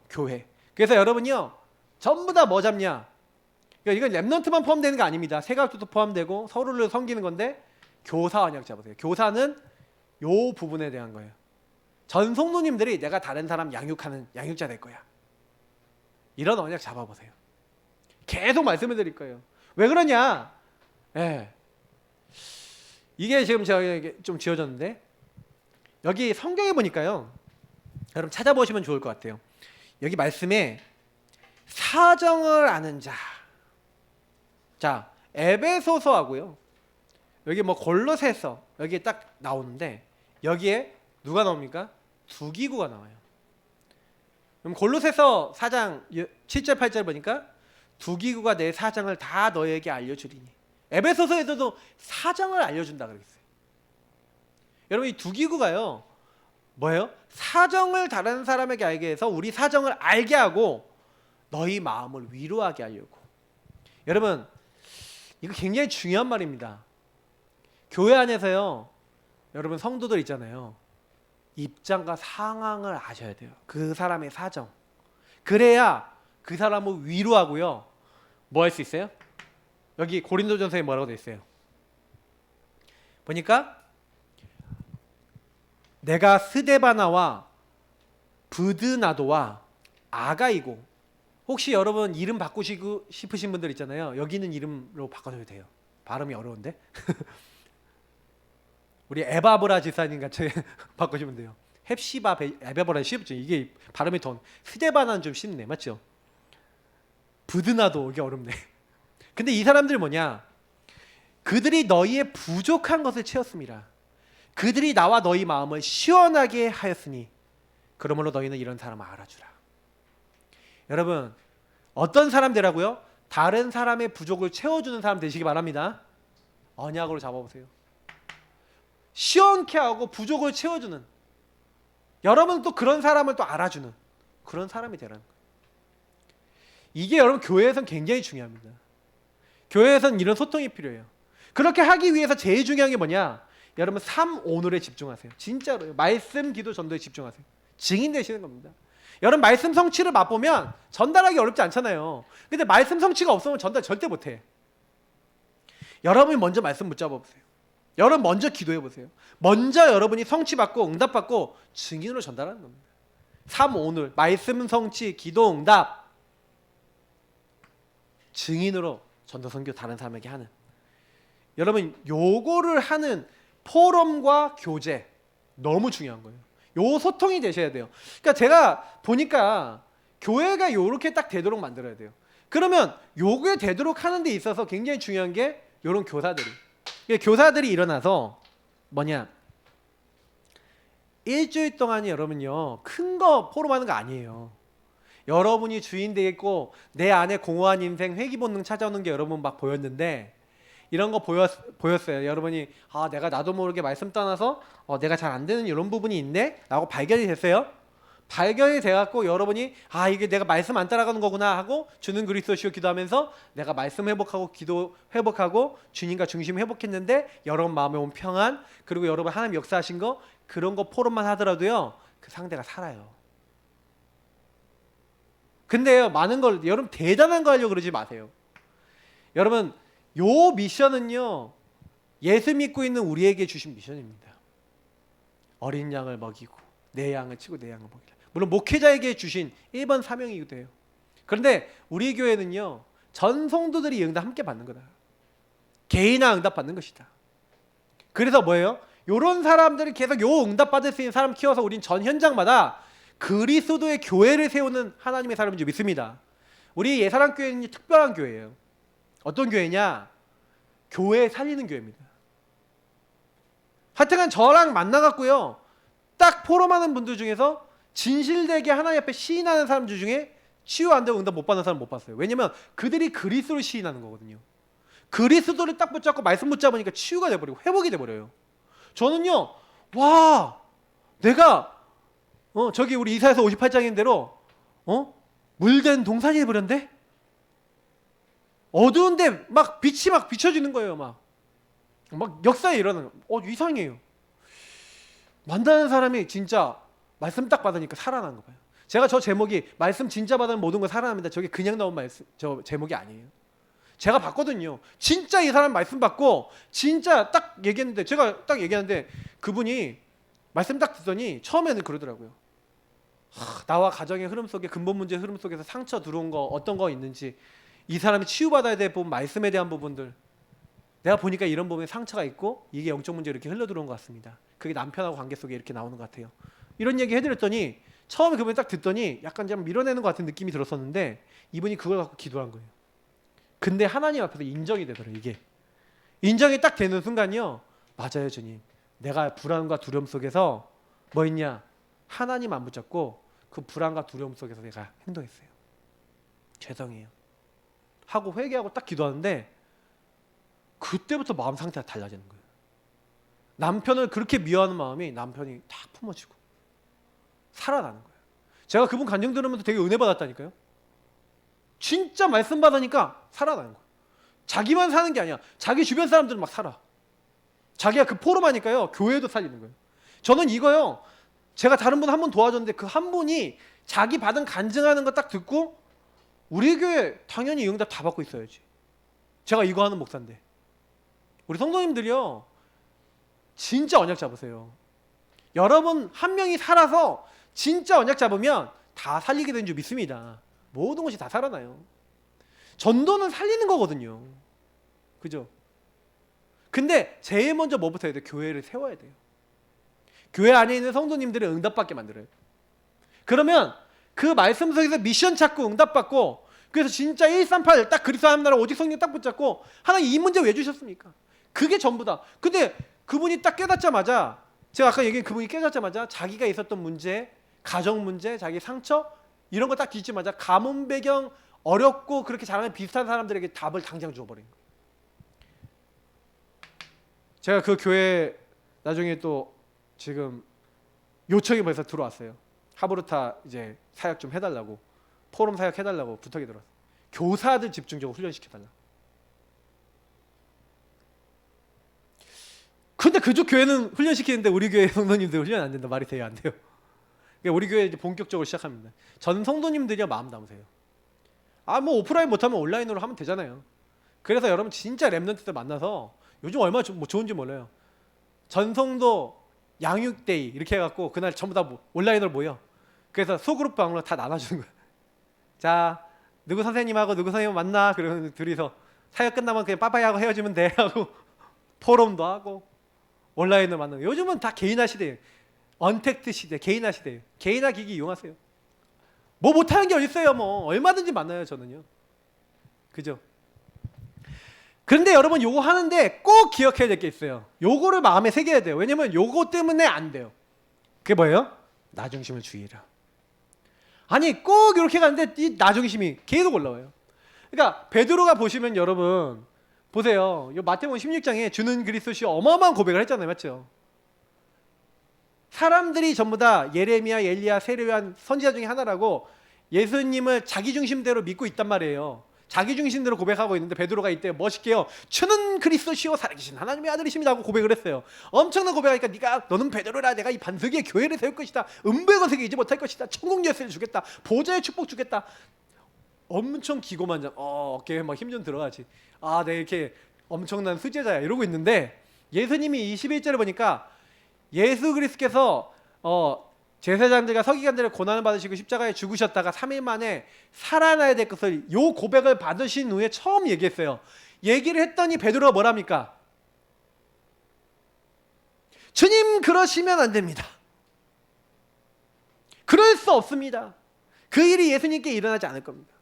교회. 그래서 여러분요 전부 다 뭐 잡냐? 이건 렘넌트만 포함되는 거 아닙니다. 세각도 포함되고 서로를 섬기는 건데 교사 언약 잡으세요. 교사는 요 부분에 대한 거예요. 전 성도님들이 내가 다른 사람 양육하는 양육자 될 거야. 이런 언약 잡아보세요. 계속 말씀을 드릴 거예요. 왜 그러냐? 예. 이게 지금 제가 좀 지어졌는데 여기 성경에 보니까요. 여러분 찾아보시면 좋을 것 같아요. 여기 말씀에 사정을 아는 자. 자, 에베소서하고요. 여기 뭐 골로새서 여기 딱 나오는데 여기에 누가 나옵니까? 두 기구가 나와요. 그럼 골로새서 4장 7절 8절 보니까 두 기구가 내 사정을 다 너에게 알려주리니. 에베소서에서도 사정을 알려준다 그랬어요. 여러분, 이 두 기구가요 뭐예요? 사정을 다른 사람에게 알게 해서 우리 사정을 알게 하고 너희 마음을 위로하게 하려고. 여러분, 이거 굉장히 중요한 말입니다. 교회 안에서요, 여러분 성도들 있잖아요, 입장과 상황을 아셔야 돼요. 그 사람의 사정. 그래야 그 사람을 위로하고요, 뭐 할 수 있어요? 여기 고린도전서에 뭐라고 돼 있어요? 보니까 내가 스데바나와 브드나도와 아가이고, 혹시 여러분 이름 바꾸시고 싶으신 분들 있잖아요. 여기 있는 이름으로 바꿔줘도 돼요. 발음이 어려운데. 우리 에바브라 지사님 같이 바꾸시면 돼요. 헵시바 에바브라 쉽죠. 이게 발음이 더, 스데바나는 좀 쉽네, 맞죠? 브드나도 이게 어렵네. 근데 이 사람들 뭐냐? 그들이 너희의 부족한 것을 채웠습니다. 그들이 나와 너희 마음을 시원하게 하였으니 그러므로 너희는 이런 사람을 알아주라. 여러분, 어떤 사람 되라고요? 다른 사람의 부족을 채워주는 사람 되시기 바랍니다. 언약으로 잡아보세요. 시원케 하고 부족을 채워주는, 여러분 또 그런 사람을 또 알아주는 그런 사람이 되라는 거예요. 이게 여러분 교회에서는 굉장히 중요합니다. 교회에서는 이런 소통이 필요해요. 그렇게 하기 위해서 제일 중요한 게 뭐냐? 여러분 3오늘에 집중하세요. 진짜로요. 말씀, 기도, 전도에 집중하세요. 증인 되시는 겁니다. 여러분 말씀 성취를 맛보면 전달하기 어렵지 않잖아요. 근데 말씀 성취가 없으면 전달 절대 못해. 여러분이 먼저 말씀 붙잡아 보세요. 여러분 먼저 기도해 보세요. 먼저 여러분이 성취받고 응답받고 증인으로 전달하는 겁니다. 3오늘 말씀 성취, 기도, 응답, 증인으로 전도 선교 다른 사람에게 하는, 여러분 요거를 하는 포럼과 교제 너무 중요한 거예요. 요 소통이 되셔야 돼요. 그러니까 제가 보니까 교회가 요렇게 딱 되도록 만들어야 돼요. 그러면 요게 되도록 하는 데 있어서 굉장히 중요한 게 요런 교사들이, 교사들이 일어나서 뭐냐, 일주일 동안이 여러분요 큰 거 포럼하는 거 아니에요. 여러분이 주인 되겠고 내 안에 공허한 인생 회귀 본능 찾아오는 게 여러분 막 보였는데, 이런 거 보였어요. 여러분이 내가 나도 모르게 말씀 떠나서 내가 잘 안 되는 이런 부분이 있네 라고 발견이 됐어요. 발견이 돼갖고 여러분이 이게 내가 말씀 안 따라가는 거구나 하고 주는 그리스도시오 기도하면서 내가 말씀 회복하고 기도 회복하고 주님과 중심 회복했는데 여러분 마음에 온 평안, 그리고 여러분 하나님 역사하신 거, 그런 거 포럼만 하더라도요 그 상대가 살아요. 근데요, 많은 걸 여러분 대단한 거 하려고 그러지 마세요. 여러분 요 미션은요 예수 믿고 있는 우리에게 주신 미션입니다. 어린 양을 먹이고 내 양을 치고 내 양을 먹이라. 물론 목회자에게 주신 1번 사명이기도 해요. 그런데 우리 교회는요 전 성도들이 응답 함께 받는 거다. 개인화 응답 받는 것이다. 그래서 뭐예요? 요런 사람들이 계속 요 응답 받을 수 있는 사람 키워서 우린 전 현장마다 그리스도의 교회를 세우는 하나님의 사람인 줄 믿습니다. 우리 예사랑교회는 특별한 교회예요. 어떤 교회냐? 교회 살리는 교회입니다. 하여튼간 저랑 만나갖고요 딱 포럼하는 분들 중에서 진실되게 하나님 앞에 시인하는 사람들 중에 치유 안 되고 응답 못 받는 사람 못 봤어요. 왜냐면 그들이 그리스도를 시인하는 거거든요. 그리스도를 딱 붙잡고 말씀 붙잡으니까 치유가 돼버리고 회복이 돼버려요. 저는요, 와, 내가 저기 우리 이사야서 58장인 대로 물된 동산이 돼버렸는데, 어두운데 막 빛이 막 비춰지는 거예요. 막 역사에 일어나는 이상해요. 만나는 사람이 진짜 말씀 딱 받으니까 살아나는 거 봐요. 제가 저 제목이 말씀 진짜 받으면 모든 걸 살아납니다. 저게 그냥 나온 말씀, 저 제목이 아니에요. 제가 봤거든요. 진짜 이 사람 말씀 받고 진짜 딱 얘기했는데, 제가 딱 얘기하는데 그분이 말씀 딱 듣더니 처음에는 그러더라고요. 나와 가정의 흐름 속에, 근본 문제의 흐름 속에서 상처 들어온 거 어떤 거 있는지, 이 사람이 치유받아야 될 부분, 말씀에 대한 부분들, 내가 보니까 이런 부분에 상처가 있고 이게 영적 문제로 이렇게 흘러들어온 것 같습니다. 그게 남편하고 관계 속에 이렇게 나오는 것 같아요. 이런 얘기 해드렸더니 처음에 그분이 딱 듣더니 약간 좀 밀어내는 것 같은 느낌이 들었었는데, 이분이 그걸 갖고 기도한 거예요. 근데 하나님 앞에서 인정이 되더라고요. 이게 인정이 딱 되는 순간이요, 맞아요 주님, 내가 불안과 두려움 속에서 뭐 있냐, 하나님 안 붙잡고 그 불안과 두려움 속에서 내가 행동했어요. 죄송해요. 하고 회개하고 딱 기도하는데 그때부터 마음 상태가 달라지는 거예요. 남편을 그렇게 미워하는 마음이 남편이 딱 품어지고 살아나는 거예요. 제가 그분 간증 들으면서 되게 은혜 받았다니까요. 진짜 말씀 받으니까 살아나는 거예요. 자기만 사는 게 아니야. 자기 주변 사람들은 막 살아. 자기가 그 포럼하니까요. 교회도 살리는 거예요. 저는 이거요. 제가 다른 분 한 분 도와줬는데 그 한 분이 자기 받은 간증하는 거 딱 듣고 우리 교회 당연히 응답 다 받고 있어야지. 제가 이거 하는 목사인데. 우리 성도님들이요. 진짜 언약 잡으세요. 여러분 한 명이 살아서 진짜 언약 잡으면 다 살리게 되는 줄 믿습니다. 모든 것이 다 살아나요. 전도는 살리는 거거든요. 그죠? 근데 제일 먼저 뭐부터 해야 돼요? 교회를 세워야 돼요. 교회 안에 있는 성도님들을 응답받게 만들어요. 그러면 그 말씀 속에서 미션 찾고 응답받고 그래서 진짜 138 딱 그리스도 하나님 나라 오직 성령 딱 붙잡고 하나님 이 문제 왜 주셨습니까? 그게 전부다. 근데 그분이 딱 깨닫자마자 제가 아까 얘기한 그분이 깨닫자마자 자기가 있었던 문제, 가정 문제, 자기 상처 이런 거 딱 뒤집자마자 가문 배경 어렵고 그렇게 잘하는 비슷한 사람들에게 답을 당장 줘버린 거예요. 제가 그 교회 나중에 또 지금 요청이 벌써 들어왔어요. 하브르타 이제 사역 좀 해달라고 포럼 사역 해달라고 부탁이 들어왔어요. 교사들 집중적으로 훈련시켜달라. 근데 그쪽 교회는 훈련시키는데 우리 교회 성도님들 훈련 안 된다. 말이 돼요? 안 돼요? 그러니까 우리 교회 이제 본격적으로 시작합니다. 전 성도님들이야 마음 담으세요. 뭐 오프라인 못하면 온라인으로 하면 되잖아요. 그래서 여러분 진짜 랩런트들 만나서 요즘 얼마나 좋은지 몰라요. 전성도 양육데이 이렇게 해갖고 그날 전부 다 온라인으로 모여. 그래서 소그룹 방으로 다 나눠주는 거예요. 자, 누구 선생님하고 누구 선생님 만나. 그러면 둘이서 사역 끝나면 그냥 빠빠이하고 헤어지면 돼 하고 포럼도 하고 온라인으로 만나고. 요즘은 다 개인화 시대예요. 언택트 시대, 개인화 시대예요. 개인화 기기 이용하세요. 뭐 못하는 게 어딨어요. 뭐 얼마든지 만나요. 저는요. 그죠? 그런데 여러분 요거 하는데 꼭 기억해야 될 게 있어요. 요거를 마음에 새겨야 돼요. 왜냐면 요거 때문에 안 돼요. 그게 뭐예요? 나 중심을 주의라. 아니 꼭 이렇게 가는데 이 나 중심이 계속 올라와요. 그러니까 베드로가 보시면 여러분 보세요. 요 마태복음 16장에 주는 그리스도시 어마어마한 고백을 했잖아요. 맞죠? 사람들이 전부 다 예레미야, 엘리야, 세례요한 선지자 중에 하나라고 예수님을 자기 중심대로 믿고 있단 말이에요. 자기 중심대로 고백하고 있는데 베드로가 이때 멋있게요. 주는 그리스도시요 살아계신 하나님의 아들이십니다 하고 고백을 했어요. 엄청난 고백하니까 너는 베드로라 내가 이 반석 위에 교회를 세울 것이다. 은백원색이 이지 못할 것이다. 천국 열쇠를 주겠다. 보좌의 축복 주겠다. 엄청 기고만장 어깨에 막 힘 좀 들어가지. 내가 이렇게 엄청난 수제자야 이러고 있는데 예수님이 21절에 보니까 예수 그리스도께서 제사장들과 서기관들의 고난을 받으시고 십자가에 죽으셨다가 3일 만에 살아나야 될 것을 요 고백을 받으신 후에 처음 얘기했어요. 얘기를 했더니 베드로가 뭐랍니까? 주님 그러시면 안 됩니다. 그럴 수 없습니다. 그 일이 예수님께 일어나지 않을 겁니다.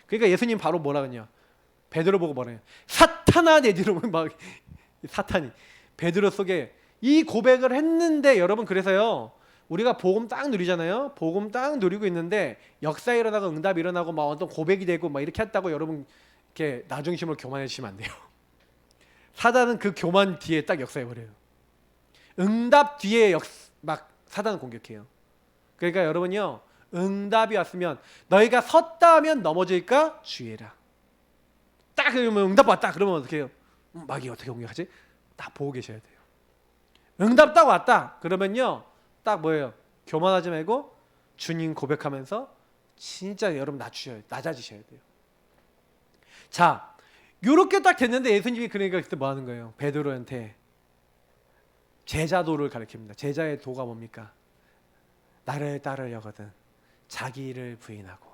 그러니까 예수님 바로 뭐라 그러냐? 베드로 보고 뭐라 해요? 사탄아 내 뒤로 막 사탄이 베드로 속에 이 고백을 했는데 여러분 그래서요. 우리가 복음 딱 누리잖아요. 복음 딱 누리고 있는데 역사 일어나고 응답이 일어나고 막 어떤 고백이 되고 막 이렇게 했다고 여러분 이렇게 나 중심으로 교만해 주시면 안 돼요. 사단은 그 교만 뒤에 딱 역사해 버려요. 응답 뒤에 막 사단은 공격해요. 그러니까 여러분요. 응답이 왔으면 너희가 섰다 하면 넘어질까 주의해라. 딱 그러면 응답 왔다. 그러면 어떻게 해요? 마귀 어떻게 공격하지? 딱 보고 계셔야 돼요. 응답 딱 왔다. 그러면요. 딱 뭐예요? 교만하지 말고 주님 고백하면서 진짜 여러분 낮아지셔야 돼요. 자, 요렇게 딱 됐는데 예수님이 그러니까 그때 뭐 하는 거예요? 베드로한테 제자도를 가르칩니다. 제자의 도가 뭡니까? 나를 따르려거든 자기를 부인하고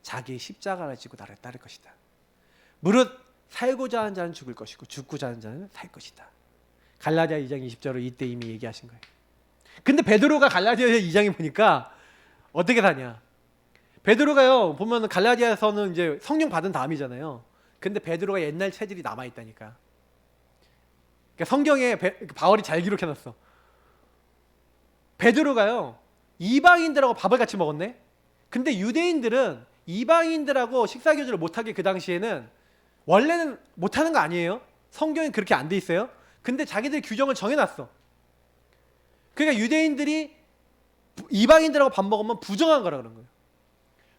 자기 십자가를 지고 나를 따를 것이다. 무릇 살고자 하는 자는 죽을 것이고 죽고자 하는 자는 살 것이다. 갈라디아 2장 20절을 이때 이미 얘기하신 거예요. 근데 베드로가 갈라디아 2장에 보니까 어떻게 사냐? 베드로가요 보면 갈라디아서는 이제 성령 받은 다음이잖아요. 근데 베드로가 옛날 체질이 남아 있다니까. 그러니까 성경에 바울이 잘 기록해놨어. 베드로가요 이방인들하고 밥을 같이 먹었네. 근데 유대인들은 이방인들하고 식사 교제를 못하게 그 당시에는 원래는 못하는 거 아니에요. 성경에 그렇게 안 돼 있어요. 근데 자기들 규정을 정해놨어. 그러니까 유대인들이 이방인들하고 밥 먹으면 부정한 거라 그런 거예요.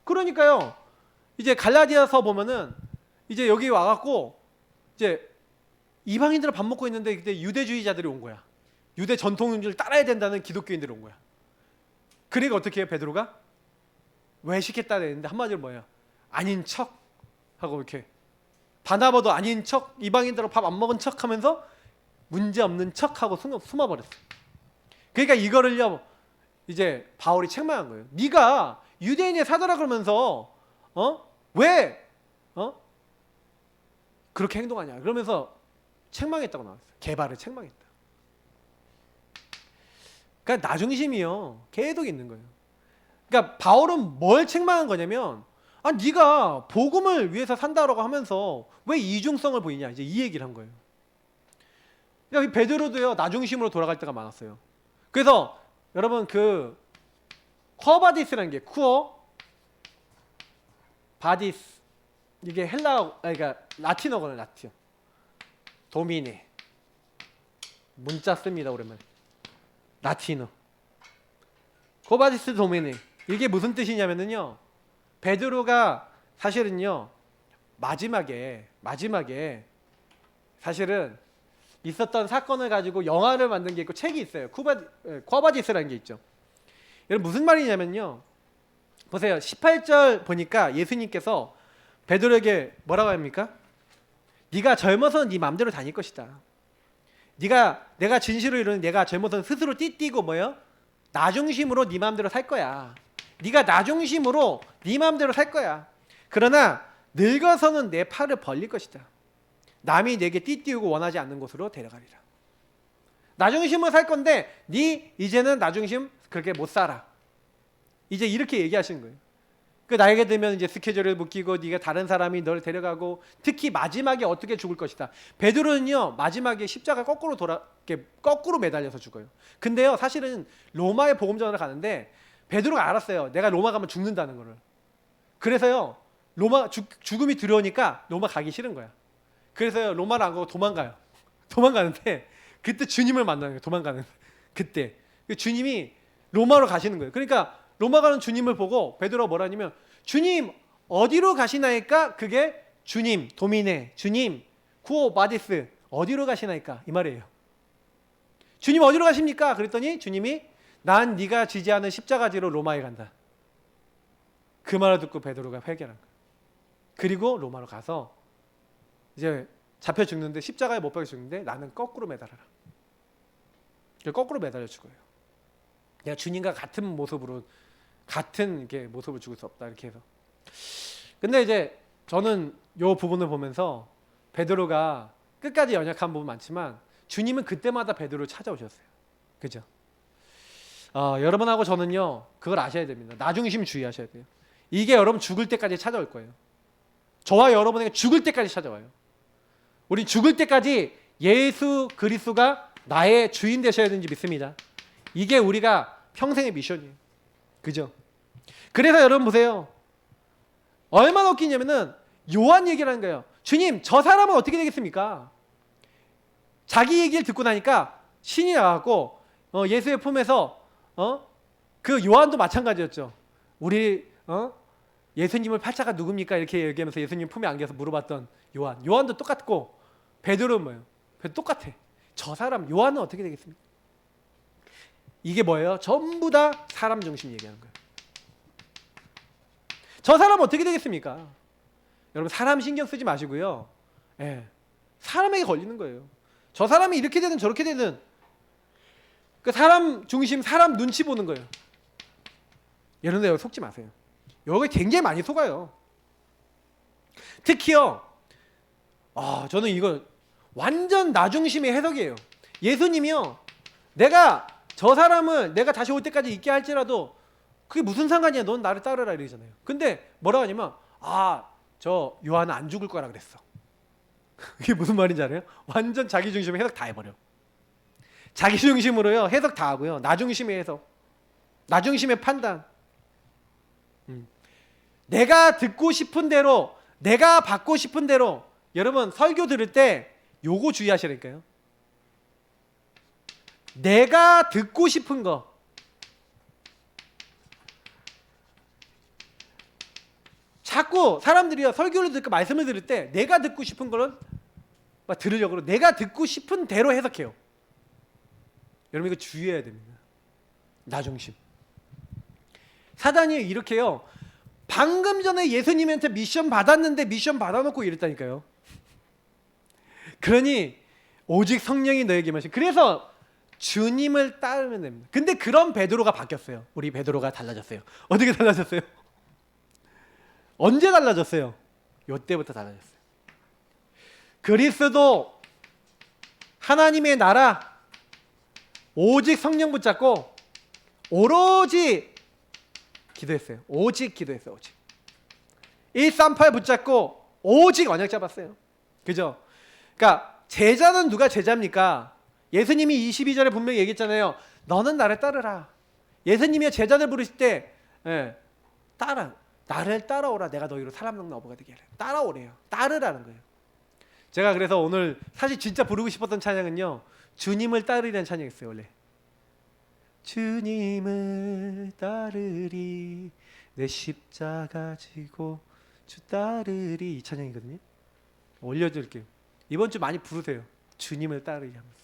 그러니까요. 이제 갈라디아서 보면은 이제 여기 와갖고 이제 이방인들은 밥 먹고 있는데 그때 유대주의자들이 온 거야. 유대 전통을 따라야 된다는 기독교인들이 온 거야. 그러니까 어떻게 해요? 베드로가 왜 시켰다 했는데 한마디로 뭐야? 아닌 척 하고 이렇게 바나바도 아닌 척 이방인들하고 밥 안 먹은 척 하면서 문제 없는 척 하고 숨어버렸어. 그러니까 이거를요 이제 바울이 책망한 거예요. 네가 유대인의 사도라 그러면서 왜 그렇게 행동하냐 그러면서 책망했다고 나왔어요. 개발을 책망했다. 그러니까 나중심이요 계속 있는 거예요. 그러니까 바울은 뭘 책망한 거냐면 네가 복음을 위해서 산다라고 하면서 왜 이중성을 보이냐 이제 이 얘기를 한 거예요. 그러니까 베드로도요 나중심으로 돌아갈 때가 많았어요. 그래서 여러분 그 쿼바디스라는 게 쿠어 바디스 이게 그러니까 라틴어거든요. 라틴어 도미네 문자 씁니다. 오랜만에 라틴어 쿼바디스 도미네 이게 무슨 뜻이냐면요 베드로가 사실은요 마지막에 사실은 있었던 사건을 가지고 영화를 만든 게 있고 책이 있어요. 쿼바디스라는 게 있죠. 여러분 무슨 말이냐면요 보세요. 18절 보니까 예수님께서 베드로에게 뭐라고 합니까? 네가 젊어서는 네 마음대로 다닐 것이다. 내가 진실을 이루는 내가 젊어서는 스스로 띠띠고 뭐예요? 나중심으로 네 마음대로 살 거야. 네가 나중심으로 네 마음대로 살 거야. 그러나 늙어서는 내 팔을 벌릴 것이다. 남이 내게 띠띠우고 원하지 않는 곳으로 데려가리라. 나중심으로 살 건데 네 이제는 나중심 그렇게 못 살아. 이제 이렇게 얘기하시는 거예요. 그 나이가 들면 이제 스케줄을 묶이고 네가 다른 사람이 널 데려가고 특히 마지막에 어떻게 죽을 것이다. 베드로는요 마지막에 십자가 거꾸로 매달려서 죽어요. 근데요 사실은 로마의 복음전을 가는데 베드로가 알았어요. 내가 로마 가면 죽는다는 거를. 그래서요 로마 죽음이 두려우니까 로마 가기 싫은 거야. 그래서요 로마를 안 가고 도망가는데 그때 주님을 만나는 거예요. 도망가는 그때 주님이 로마로 가시는 거예요. 그러니까 로마 가는 주님을 보고 베드로가 뭐라냐면 주님 어디로 가시나이까? 그게 주님 도미네 주님 쿠오 바디스 어디로 가시나이까? 이 말이에요. 주님 어디로 가십니까? 그랬더니 주님이 난 네가 지지하는 십자가 지로 로마에 간다. 그 말을 듣고 베드로가 회개한 거예요. 그리고 로마로 가서 이제 잡혀 죽는데 십자가에 못 박혀 죽는데 나는 거꾸로 매달아라. 거꾸로 매달려 죽어요. 내가 주님과 같은 모습으로 같은 이렇게 모습을 죽을 수 없다 이렇게 해서. 근데 이제 저는 이 부분을 보면서 베드로가 끝까지 연약한 부분 많지만 주님은 그때마다 베드로를 찾아오셨어요. 그죠? 여러분하고 저는요 그걸 아셔야 됩니다. 나중심 주의하셔야 돼요. 이게 여러분 죽을 때까지 찾아올 거예요. 저와 여러분에게 죽을 때까지 찾아와요. 우리 죽을 때까지 예수 그리스도가 나의 주인 되셔야 되는지 믿습니다. 이게 우리가 평생의 미션이에요. 그죠? 그래서 여러분 보세요. 얼마나 웃기냐면은 요한 얘기를 하는 거예요. 주님 저 사람은 어떻게 되겠습니까? 자기 얘기를 듣고 나니까 신이 나왔고 예수의 품에서 그 요한도 마찬가지였죠. 우리 예수님을 팔자가 누굽니까? 이렇게 얘기하면서 예수님 품에 안겨서 물어봤던 요한도 똑같고 베드로는 뭐예요? 베드로 똑같아. 저 사람 요한은 어떻게 되겠습니까? 이게 뭐예요? 전부 다 사람 중심 얘기하는 거예요. 저 사람 어떻게 되겠습니까? 여러분 사람 신경 쓰지 마시고요. 사람에게 걸리는 거예요. 저 사람이 이렇게 되든 저렇게 되든 그 사람 중심 사람 눈치 보는 거예요. 여러분들 여기 속지 마세요. 여기 굉장히 많이 속아요. 특히요. 저는 이거 완전 나중심의 해석이에요. 예수님이요. 내가 저 사람을 내가 다시 올 때까지 있게 할지라도 그게 무슨 상관이야. 넌 나를 따르라 이러잖아요. 근데 뭐라고 하냐면 저 요한은 안 죽을 거라 그랬어. 그게 무슨 말인지 알아요? 완전 자기 중심의 해석 다 해버려. 자기 중심으로요 해석 다 하고요. 나중심의 해석, 나중심의 판단. 내가 듣고 싶은 대로, 내가 받고 싶은 대로 여러분 설교 들을 때 요거 주의하시라니까요. 내가 듣고 싶은 거, 자꾸 사람들이요 설교를 듣고 말씀을 들을 때 내가 듣고 싶은 거는 막 들으려고 내가 듣고 싶은 대로 해석해요. 여러분 이거 주의해야 됩니다. 나 중심. 사단이 이렇게요. 방금 전에 예수님한테 미션 받았는데 미션 받아놓고 이랬다니까요. 그러니 오직 성령이 너에게 마시. 그래서 주님을 따르면 됩니다. 근데 그런 베드로가 바뀌었어요. 우리 베드로가 달라졌어요. 어떻게 달라졌어요? 언제 달라졌어요? 요때부터 달라졌어요. 그리스도 하나님의 나라 오직 성령 붙잡고 오로지 기도했어요. 오직 기도했어요. 오직 138 붙잡고 오직 언약 잡았어요. 그죠? 그러니까 제자는 누가 제자입니까? 예수님이 22절에 분명히 얘기했잖아요. 너는 나를 따르라. 예수님이 제자들 부르실 때 나를 따라오라. 내가 너희로 사람 먹는 어부가 되게 하라. 따라오래요. 따르라는 거예요. 제가 그래서 오늘 사실 진짜 부르고 싶었던 찬양은요. 주님을 따르리라는 찬양이었어요. 원래. 주님을 따르리 내 십자가 지고 주 따르리 이 찬양이거든요. 올려드릴게요. 이번 주 많이 부르세요. 주님을 따르리 하면서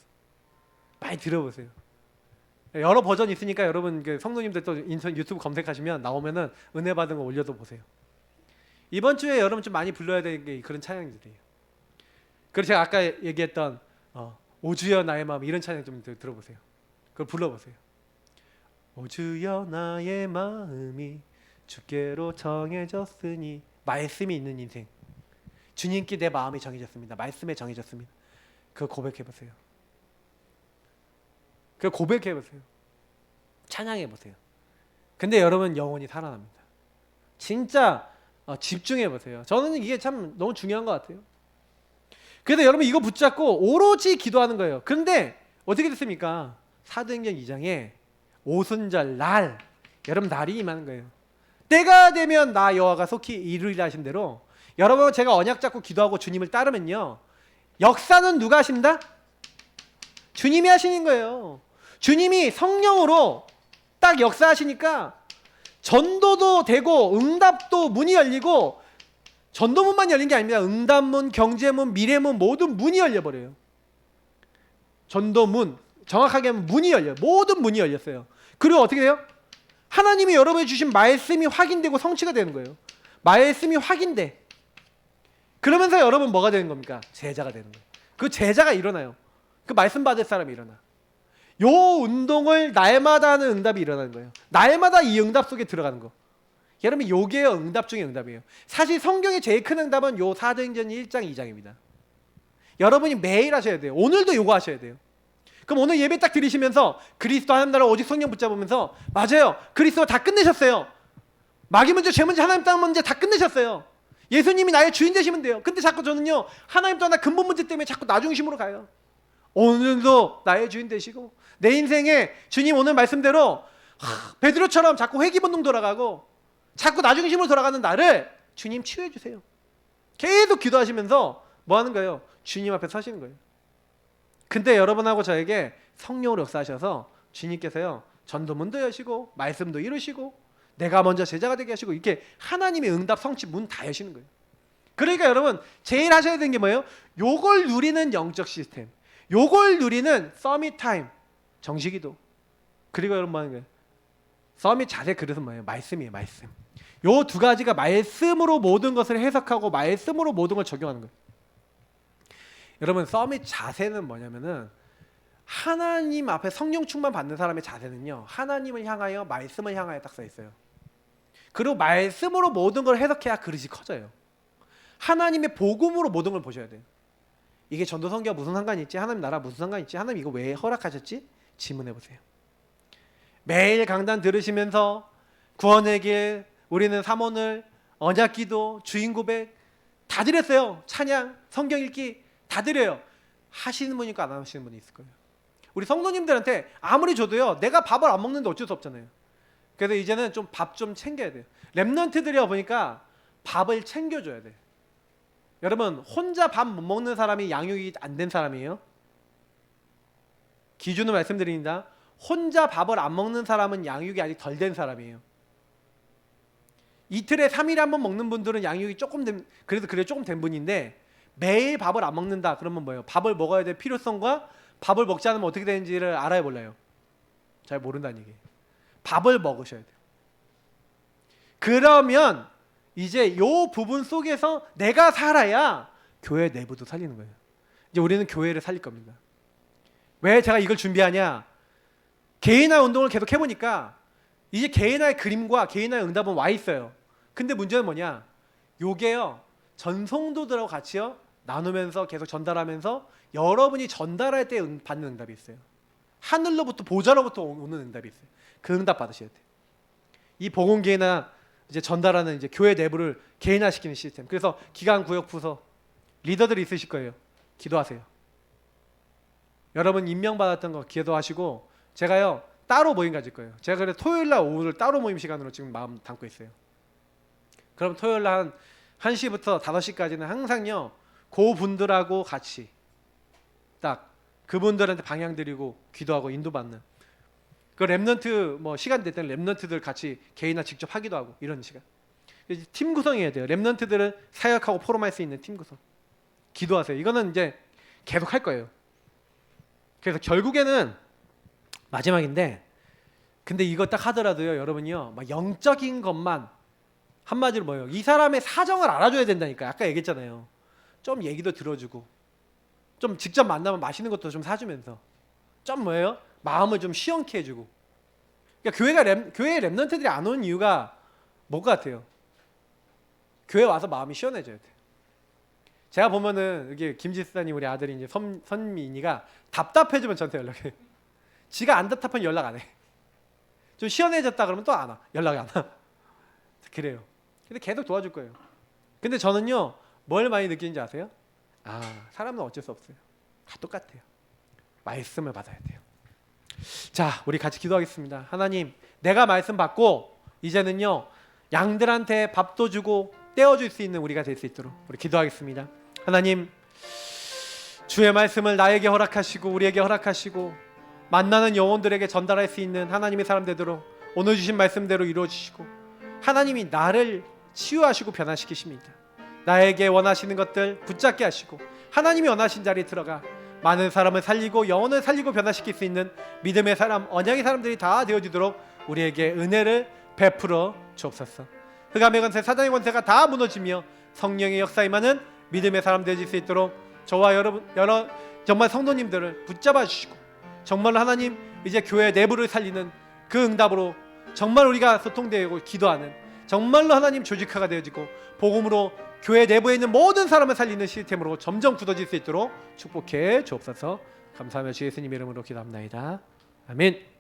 많이 들어보세요. 여러 버전 있으니까 여러분 성도님들 또 인터넷 유튜브 검색하시면 나오면은 은혜 받은 거 올려도 보세요. 이번 주에 여러분 좀 많이 불러야 되는 게 그런 찬양들이에요. 그리고 제가 아까 얘기했던 오 주여 나의 마음 이런 찬양 좀 들어보세요. 그걸 불러보세요. 오 주여 나의 마음이 주께로 정해졌으니 말씀이 있는 인생. 주님께 내 마음이 정해졌습니다. 말씀에 정해졌습니다. 그거 고백해보세요. 그거 고백해보세요. 찬양해보세요. 근데 여러분 영혼이 살아납니다. 진짜 집중해보세요. 저는 이게 참 너무 중요한 것 같아요. 그래서 여러분 이거 붙잡고 오로지 기도하는 거예요. 그런데 어떻게 됐습니까? 사도행전 2장에 오순절 날 여러분 날이 임하는 거예요. 때가 되면 나 여호와가 속히 이루리라 하신 대로 여러분 제가 언약 잡고 기도하고 주님을 따르면요. 역사는 누가 하신다? 주님이 하시는 거예요. 주님이 성령으로 딱 역사하시니까 전도도 되고 응답도 문이 열리고 전도문만 열린 게 아닙니다. 응답문, 경제문, 미래문 모든 문이 열려버려요. 전도문 정확하게 하면 문이 열려요. 모든 문이 열렸어요. 그리고 어떻게 돼요? 하나님이 여러분이 주신 말씀이 확인되고 성취가 되는 거예요. 말씀이 확인돼. 그러면서 여러분 뭐가 되는 겁니까? 제자가 되는 거예요. 그 제자가 일어나요. 그 말씀 받을 사람이 일어나. 요 운동을 날마다 하는 응답이 일어나는 거예요. 날마다 이 응답 속에 들어가는 거. 여러분 요게 응답 중에 응답이에요. 사실 성경의 제일 큰 응답은 요 사도행전 1장 2장입니다. 여러분이 매일 하셔야 돼요. 오늘도 요거 하셔야 돼요. 그럼 오늘 예배 딱 드리시면서 그리스도 하나님 나라 오직 성령 붙잡으면서 맞아요. 그리스도 다 끝내셨어요. 마귀 문제, 죄 문제, 하나님 땅 문제 다 끝내셨어요. 예수님이 나의 주인 되시면 돼요. 근데 자꾸 저는요. 하나님 떠나 근본 문제 때문에 자꾸 나 중심으로 가요. 오늘도 나의 주인 되시고 내 인생에 주님 오늘 말씀대로 베드로처럼 자꾸 회귀 본능 돌아가고 자꾸 나 중심으로 돌아가는 나를 주님 치유해 주세요. 계속 기도하시면서 뭐 하는 거예요? 주님 앞에 서시는 거예요. 근데 여러분하고 저에게 성령으로 역사하셔서 주님께서요 전도문도 여시고 말씀도 이루시고 내가 먼저 제자가 되게 하시고 이렇게 하나님의 응답 성취 문 다 여시는 거예요. 그러니까 여러분 제일 하셔야 되는 게 뭐예요? 요걸 누리는 영적 시스템, 요걸 누리는 서밋 타임 정식기도. 그리고 여러분 뭐 하는 거예요? 서밋 자세 그릇은 뭐예요? 말씀이에요. 말씀. 요 두 가지가 말씀으로 모든 것을 해석하고 말씀으로 모든 걸 적용하는 거예요. 여러분 서밋 자세는 뭐냐면은 하나님 앞에 성령 충만 받는 사람의 자세는요 하나님을 향하여 말씀을 향하여 딱 써 있어요. 그리고 말씀으로 모든 걸 해석해야 그릇이 커져요. 하나님의 복음으로 모든 걸 보셔야 돼요. 이게 전도선교와 무슨 상관이 있지? 하나님 나라 무슨 상관이 있지? 하나님 이거 왜 허락하셨지? 질문해 보세요. 매일 강단 들으시면서 구원의 길, 우리는 삼원을, 언약기도, 주인고백 다 드렸어요. 찬양, 성경 읽기 다 드려요. 하시는 분이 있고 안 하시는 분이 있을 거예요. 우리 성도님들한테 아무리 줘도요 내가 밥을 안 먹는데 어쩔 수 없잖아요. 그래서 이제는 좀 밥 좀 챙겨야 돼요. 랩런트들이 보니까 밥을 챙겨줘야 돼요. 여러분 혼자 밥 못 먹는 사람이 양육이 안 된 사람이에요? 기준을 말씀드립니다. 혼자 밥을 안 먹는 사람은 양육이 아직 덜 된 사람이에요. 이틀에 3일에 한 번 먹는 분들은 양육이 조금 된, 그래도 그래 조금 된 분인데 매일 밥을 안 먹는다 그러면 뭐예요? 밥을 먹어야 될 필요성과 밥을 먹지 않으면 어떻게 되는지를 알아야 몰라요. 잘 모른다는 얘기예요. 밥을 먹으셔야 돼요. 그러면 이제 요 부분 속에서 내가 살아야 교회 내부도 살리는 거예요. 이제 우리는 교회를 살릴 겁니다. 왜 제가 이걸 준비하냐? 개인화 운동을 계속 해보니까 이제 개인화의 그림과 개인화의 응답은 와 있어요. 근데 문제는 뭐냐? 요게요 전성도들하고 같이요 나누면서 계속 전달하면서 여러분이 전달할 때 받는 응답이 있어요. 하늘로부터 보좌로부터 오는 응답이 있어요. 그 응답 받으셔야 돼요. 이 복음 개인화 이제 전달하는 이제 교회 내부를 개인화시키는 시스템. 그래서 기관 구역 부서 리더들이 있으실 거예요. 기도하세요. 여러분 임명받았던 거 기도하시고 제가요 따로 모임 가질 거예요. 제가 그래서 토요일날 오후를 따로 모임 시간으로 지금 마음 담고 있어요. 그럼 토요일날 한 1시부터 5시까지는 항상요 그 분들하고 같이 딱 그분들한테 방향 드리고 기도하고 인도받는 그 랩넌트 뭐 시간 될 때는 랩넌트들 같이 개인화 직접 하기도 하고 이런 시간. 팀 구성해야 돼요. 랩넌트들은 사역하고 포럼할 수 있는 팀 구성. 기도하세요. 이거는 이제 계속 할 거예요. 그래서 결국에는 마지막인데 근데 이거 딱 하더라도요 여러분이요 막 영적인 것만 한마디로 뭐예요? 이 사람의 사정을 알아줘야 된다니까. 아까 얘기했잖아요. 좀 얘기도 들어주고 좀 직접 만나면 맛있는 것도 좀 사주면서 좀 뭐예요? 마음을 좀 시원케 해주고. 그러니까 교회에 랩런트들이 안 오는 이유가 뭐 같아요? 교회 와서 마음이 시원해져야 돼. 제가 보면은 이게 김지수사님 우리 아들이 이제 선민이가 답답해지면 저한테 연락해. 지가 안 답답하면 연락 안 해. 좀 시원해졌다 그러면 또 안 와. 연락이 안 와. 그래요. 근데 계속 도와줄 거예요. 근데 저는요 뭘 많이 느끼는지 아세요? 아 사람은 어쩔 수 없어요. 다 똑같아요. 말씀을 받아야 돼요. 자 우리 같이 기도하겠습니다. 하나님 내가 말씀 받고 이제는요 양들한테 밥도 주고 떼어줄 수 있는 우리가 될 수 있도록 우리 기도하겠습니다. 하나님 주의 말씀을 나에게 허락하시고 우리에게 허락하시고 만나는 영혼들에게 전달할 수 있는 하나님의 사람 되도록 오늘 주신 말씀대로 이루어주시고 하나님이 나를 치유하시고 변화시키십니다. 나에게 원하시는 것들 붙잡게 하시고 하나님이 원하신 자리에 들어가 많은 사람을 살리고 영혼을 살리고 변화시킬 수 있는 믿음의 사람, 언약의 사람들이 다 되어지도록 우리에게 은혜를 베풀어 주옵소서. 흑암의 권세, 사단의 권세가 다 무너지며 성령의 역사 임하는 믿음의 사람 되어질 수 있도록 저와 여러 정말 성도님들을 붙잡아 주시고 정말로 하나님 이제 교회 내부를 살리는 그 응답으로 정말 우리가 소통되고 기도하는 정말로 하나님 조직화가 되어지고 복음으로 교회 내부에 있는 모든 사람을 살리는 시스템으로 점점 굳어질 수 있도록 축복해 주옵소서. 감사하며 주 예수님 이름으로 기도합나이다. 아멘.